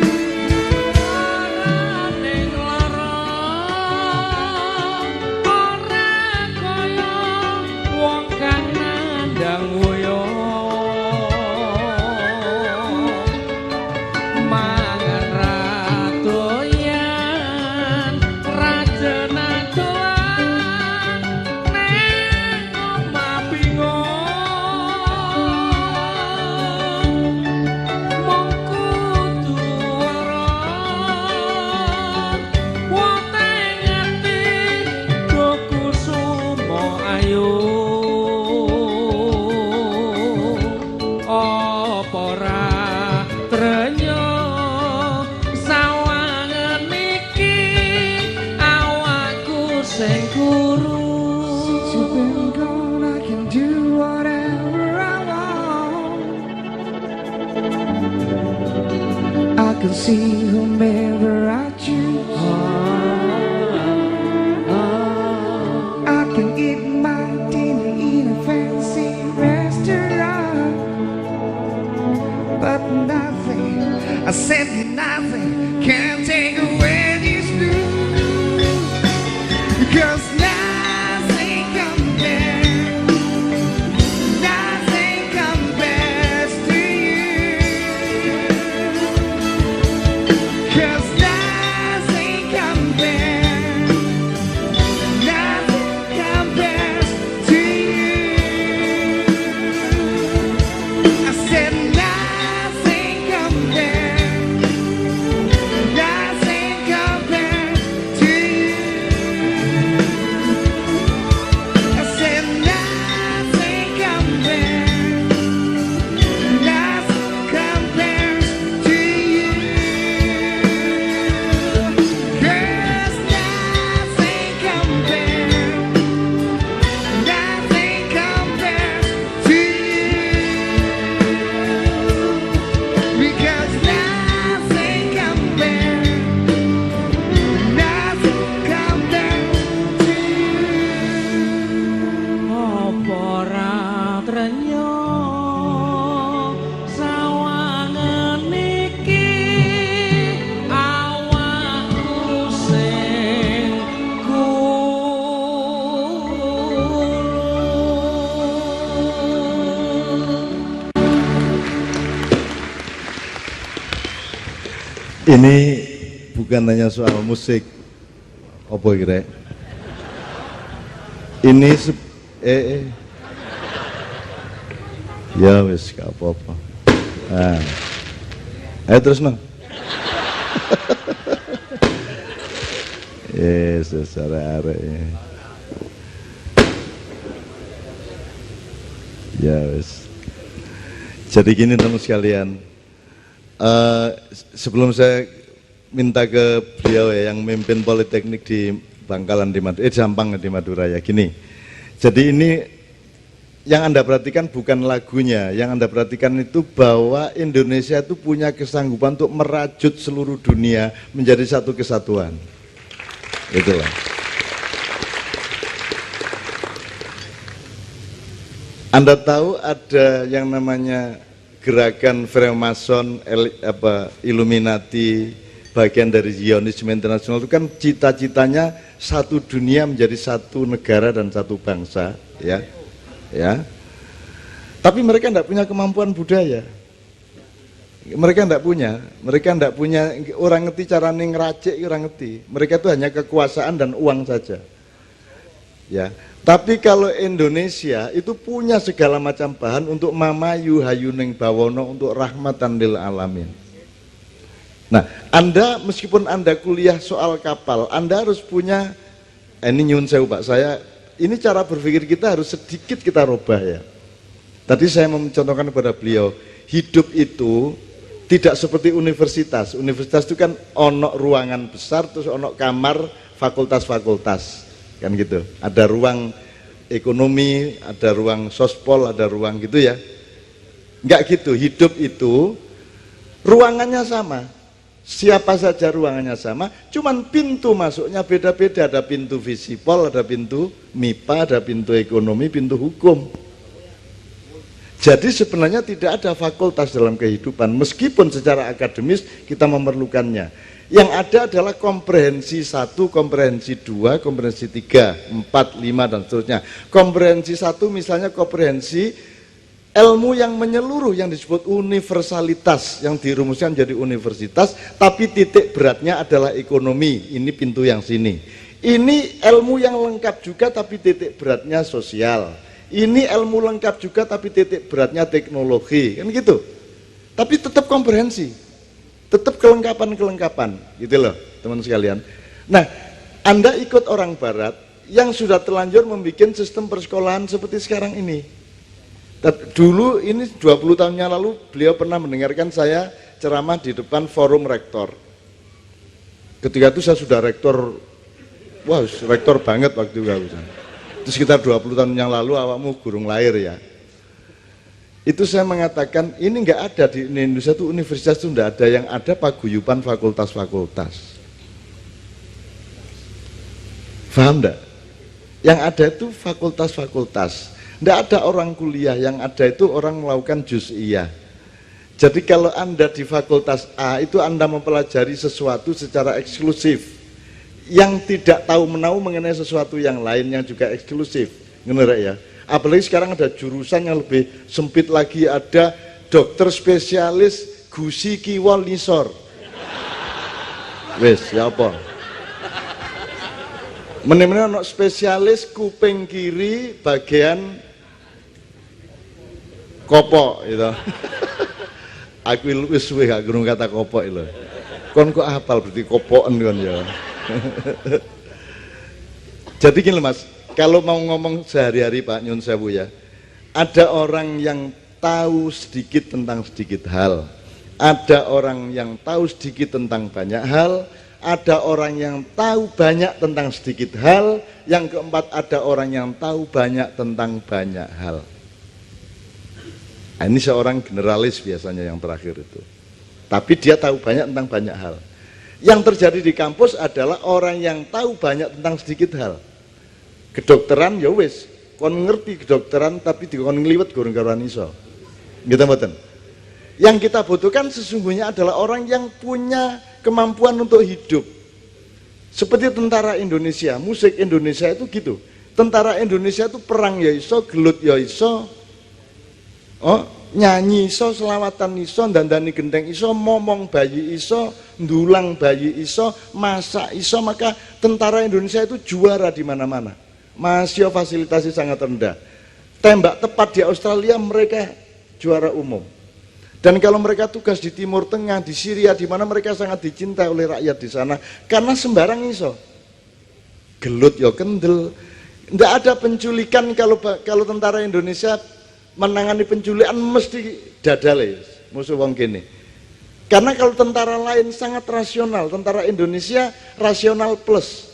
Ning lara ora kaya wong kang nandang woyo mangan ra doyan rajana doan ning omah bingung mung kudu weron wote ngerti doku sumo ayu apa ora trenyo sawangen iki awakku sing guru. Since you've been gone, I can do whatever I want. I can see whomever I choose. I can eat my dinner in a fancy restaurant. But nothing, I said nothing, can take away these blues. Because nothing compares to you. 'Cause trenya sawangan iki awakku sing Ini bukan hanya soal musik. Apa kira? Ini ya wis gak apa-apa. Nah. Ayo terus no. Yesus arek-arek. Ya wis. Jadi gini teman sekalian. Sebelum saya minta ke beliau ya yang memimpin Politeknik di Bangkalan di Madura, Jampang di Madura ya gini. Jadi ini yang Anda perhatikan bukan lagunya, yang Anda perhatikan itu bahwa Indonesia itu punya kesanggupan untuk merajut seluruh dunia menjadi satu kesatuan. Itulah. Anda tahu ada yang namanya gerakan Freemason, Illuminati, bagian dari Zionisme internasional itu kan cita-citanya satu dunia menjadi satu negara dan satu bangsa, ya. Tapi mereka tidak punya kemampuan budaya. Mereka tidak punya orang ngerti cara ngeracik, orang ngerti. Mereka itu hanya kekuasaan dan uang saja. Ya. Tapi kalau Indonesia itu punya segala macam bahan untuk mamayu hayuning bawono untuk rahmatan lil alamin. Nah, Anda meskipun Anda kuliah soal kapal, Anda harus punya ini nyun sewu Pak, ini cara berpikir kita harus sedikit kita rubah ya. Tadi saya mau mencontohkan kepada beliau, hidup itu tidak seperti universitas. Universitas itu kan onok ruangan besar terus onok kamar fakultas-fakultas. Kan gitu, ada ruang ekonomi, ada ruang sospol, ada ruang gitu ya. Enggak gitu, hidup itu ruangannya sama, siapa saja ruangannya sama, cuman pintu masuknya beda-beda, ada pintu visipol, ada pintu MIPA, ada pintu ekonomi, pintu hukum. Jadi sebenarnya tidak ada fakultas dalam kehidupan, meskipun secara akademis kita memerlukannya. Yang ada adalah komprehensi 1, komprehensi 2, komprehensi 3, 4, 5 dan seterusnya. Komprehensi 1 misalnya komprehensi ilmu yang menyeluruh yang disebut universalitas yang dirumuskan menjadi universitas, tapi titik beratnya adalah ekonomi. Ini pintu yang sini. Ini ilmu yang lengkap juga tapi titik beratnya sosial. Ini ilmu lengkap juga tapi titik beratnya teknologi. Kan gitu. Tapi tetap komprehensi. Tetap kelengkapan-kelengkapan, gitu loh teman sekalian. Nah, Anda ikut orang barat yang sudah terlanjur membuat sistem persekolahan seperti sekarang ini. Dulu ini 20 tahun yang lalu beliau pernah mendengarkan saya ceramah di depan forum rektor. Ketika itu saya sudah rektor, wah rektor banget waktu itu. Itu sekitar 20 tahun yang lalu awakmu gurung lahir ya. Itu saya mengatakan ini nggak ada di Indonesia itu universitas itu nggak ada, yang ada paguyuban fakultas-fakultas. Paham enggak? Yang ada itu fakultas-fakultas. Nggak ada orang kuliah, yang ada itu orang melakukan juz'iyah. Jadi kalau Anda di fakultas A itu Anda mempelajari sesuatu secara eksklusif. Yang tidak tahu menau mengenai sesuatu yang lain yang juga eksklusif. Ngerti ya? Apalagi sekarang ada jurusan yang lebih sempit lagi, ada dokter spesialis gusi kiwal nisor. Wes, ya apa? Meneh-meneh ono spesialis kuping kiri bagian kopok gitu. Aku wis suwe gak gurung kata kopok lho. Kon kok hafal berarti kopoken kon ya. Jadi gini Mas, kalau mau ngomong sehari-hari Pak Nyun Sewu ya, ada orang yang tahu sedikit tentang sedikit hal, ada orang yang tahu sedikit tentang banyak hal, ada orang yang tahu banyak tentang sedikit hal, yang keempat ada orang yang tahu banyak tentang banyak hal. Nah, ini seorang generalis biasanya yang terakhir itu, tapi dia tahu banyak tentang banyak hal. Yang terjadi di kampus adalah orang yang tahu banyak tentang sedikit hal. Kedokteran ya wis, kon ngerti kedokteran tapi dikon ngliwet gorong karuan iso. Nggih mboten? Yang kita butuhkan sesungguhnya adalah orang yang punya kemampuan untuk hidup. Seperti tentara Indonesia, musik Indonesia itu gitu. Tentara Indonesia itu perang ya iso, gelut ya iso, nyanyi iso, selawatan iso, dandani gendeng iso, momong bayi iso, ndulang bayi iso, masak iso. Maka tentara Indonesia itu juara di mana-mana. Masih fasilitasnya sangat rendah. Tembak tepat di Australia mereka juara umum. Dan kalau mereka tugas di Timur Tengah, di Syria, di mana mereka sangat dicintai oleh rakyat di sana, karena sembarang iso. Gelut ya kendel. Tidak ada penculikan kalau tentara Indonesia menangani penculikan mesti dadale musuh wong kene. Karena kalau tentara lain sangat rasional, tentara Indonesia rasional plus.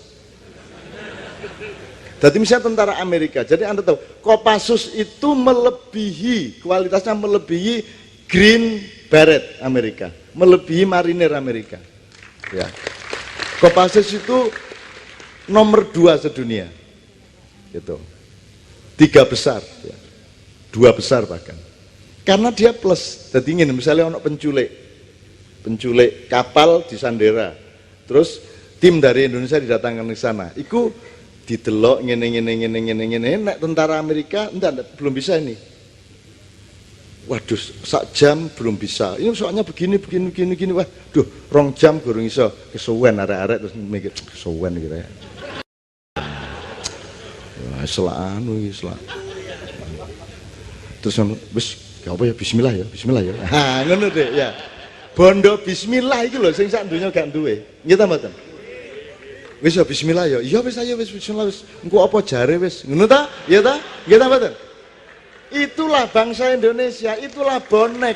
Jadi misalnya tentara Amerika, jadi Anda tahu Kopassus itu melebihi, kualitasnya melebihi Green Beret Amerika, melebihi marinir Amerika. Ya. Kopassus itu nomor 2 sedunia. Gitu. 3 besar, ya. 2 besar bahkan. Karena dia plus. Jadi ingin misalnya ono penculik kapal di Sandera, terus tim dari Indonesia didatangkan ke sana. Iku didelok ngene. Nek tentara Amerika enggak, belum bisa ini. Waduh, sak jam belum bisa. Ini soalnya begini. Wah, 2 jam gorong iso. Kesuwen arek-arek terus mikir kesuwen gitu ya. Wah, selak. Terus wis apa ya bismillah ya. Ha, ngono deh ya. Bondo bismillah iki lho sing sak donya gak duwe. Nggih ta mboten? Wis ya bismillah ya. Iya wis ayo wis bismillah wis. Engko apa jare wis. Ngono ta? Iya ta? Nggih ta mboten? Itulah bangsa Indonesia, itulah bonek.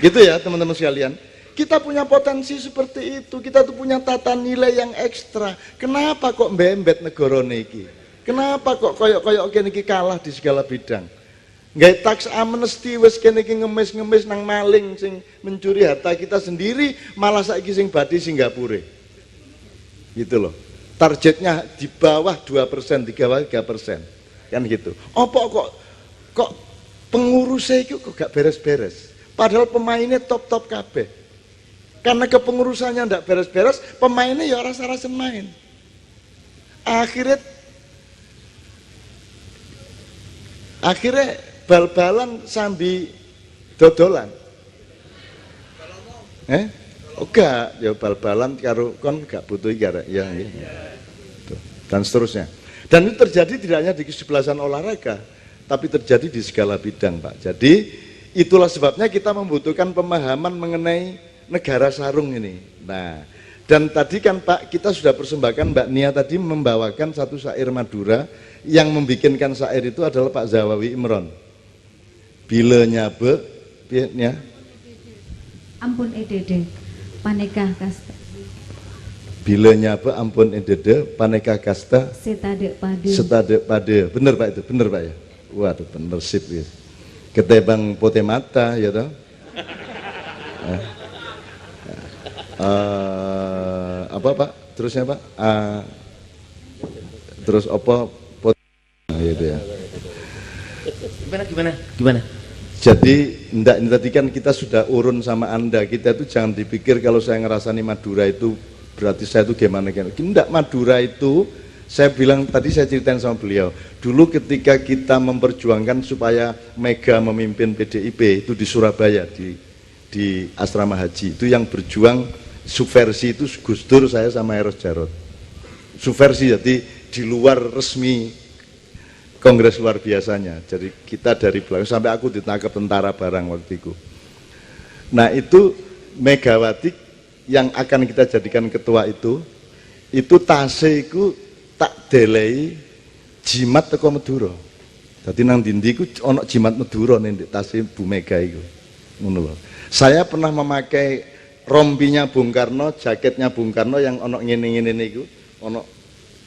Gitu ya teman-teman sekalian. Kita punya potensi seperti itu, kita tuh punya tata nilai yang ekstra. Kenapa kok mbembet negara niki? Kenapa kok koyok-koyok kene iki kalah di segala bidang? Nggak tax amnesty wis kene iki ngemis-ngemis nang maling sing mencuri harta kita sendiri, malah saiki sing badi Singapura. Gitu loh. Targetnya di bawah 2%, di bawah 3%. Kan gitu. Apa kok pengurusnya itu kok gak beres-beres? Padahal pemainnya top-top kabeh. Karena kepengurusannya ndak beres-beres, pemainnya ya rasa-rasa main. Akhirnya bal-balan sambil dodolan. Enggak, ya bal-balan karo kon gak butuh gara ya. Dan seterusnya. Dan itu terjadi tidak hanya di kesebelasan olahraga, tapi terjadi di segala bidang, Pak. Jadi itulah sebabnya kita membutuhkan pemahaman mengenai negara sarung ini. Nah, dan tadi kan Pak kita sudah persembahkan, Mbak Nia tadi membawakan satu syair Madura yang membikinkan syair itu adalah Pak Zawawi Imron. Bila nyabe, ya. Ampun edede, panekah kasta. Bila nyabe ampun edede, panekah kasta. Setade pade. Bener Pak itu, bener Pak ya. Waduh, bener sip ya. Ketebang pote mata ya toh. Apa Pak? Terusnya Pak? Terus apa? Gitu ya. Gimana? Jadi ini tadi kan kita sudah urun sama Anda. Kita itu jangan dipikir kalau saya ngerasani Madura itu berarti saya itu gimana. Enggak, Madura itu saya bilang tadi saya ceritain sama beliau. Dulu ketika kita memperjuangkan supaya Mega memimpin PDIP itu di Surabaya di asrama haji, itu yang berjuang subversi itu Gus Dur, saya sama Eros Jarot. Subversi jadi di luar resmi kongres luar biasanya. Jadi kita dari belakang sampai aku ditangkap tentara barang waktu itu. Nah itu Megawati yang akan kita jadikan ketua itu tase iku tak delei jimat teko Madura. Dadi nang dindi iku ana jimat Madura ning tase Bu Mega iku. Ngono lho. Saya pernah memakai rompinya Bung Karno, jaketnya Bung Karno yang ana ngene-ngene niku, ana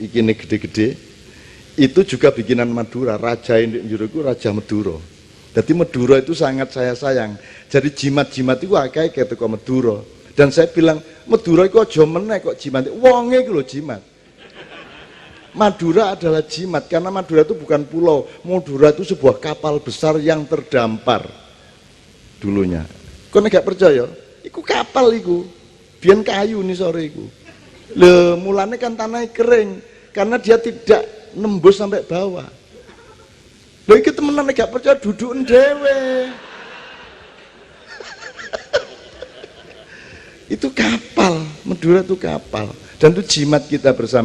ikine gede-gede. Itu juga bikinan Madura, raja ini juruku raja Madura. Jadi Madura itu sangat saya sayang. Jadi jimat-jimat itu akeh teko Madura. Dan saya bilang, Madura itu aja meneh kok jimat. Wonge iku lho jimat. Madura adalah jimat karena Madura itu bukan pulau. Madura itu sebuah kapal besar yang terdampar dulunya. Kau nggak percaya? Iku kapal iku, biar kayu nih sore iku. Le mulane kan tanahnya kering karena dia tidak nembus sampai bawah. Lho iki temenan gak percaya duduken dhewe. Itu kapal, Madura itu kapal dan itu jimat kita bersama.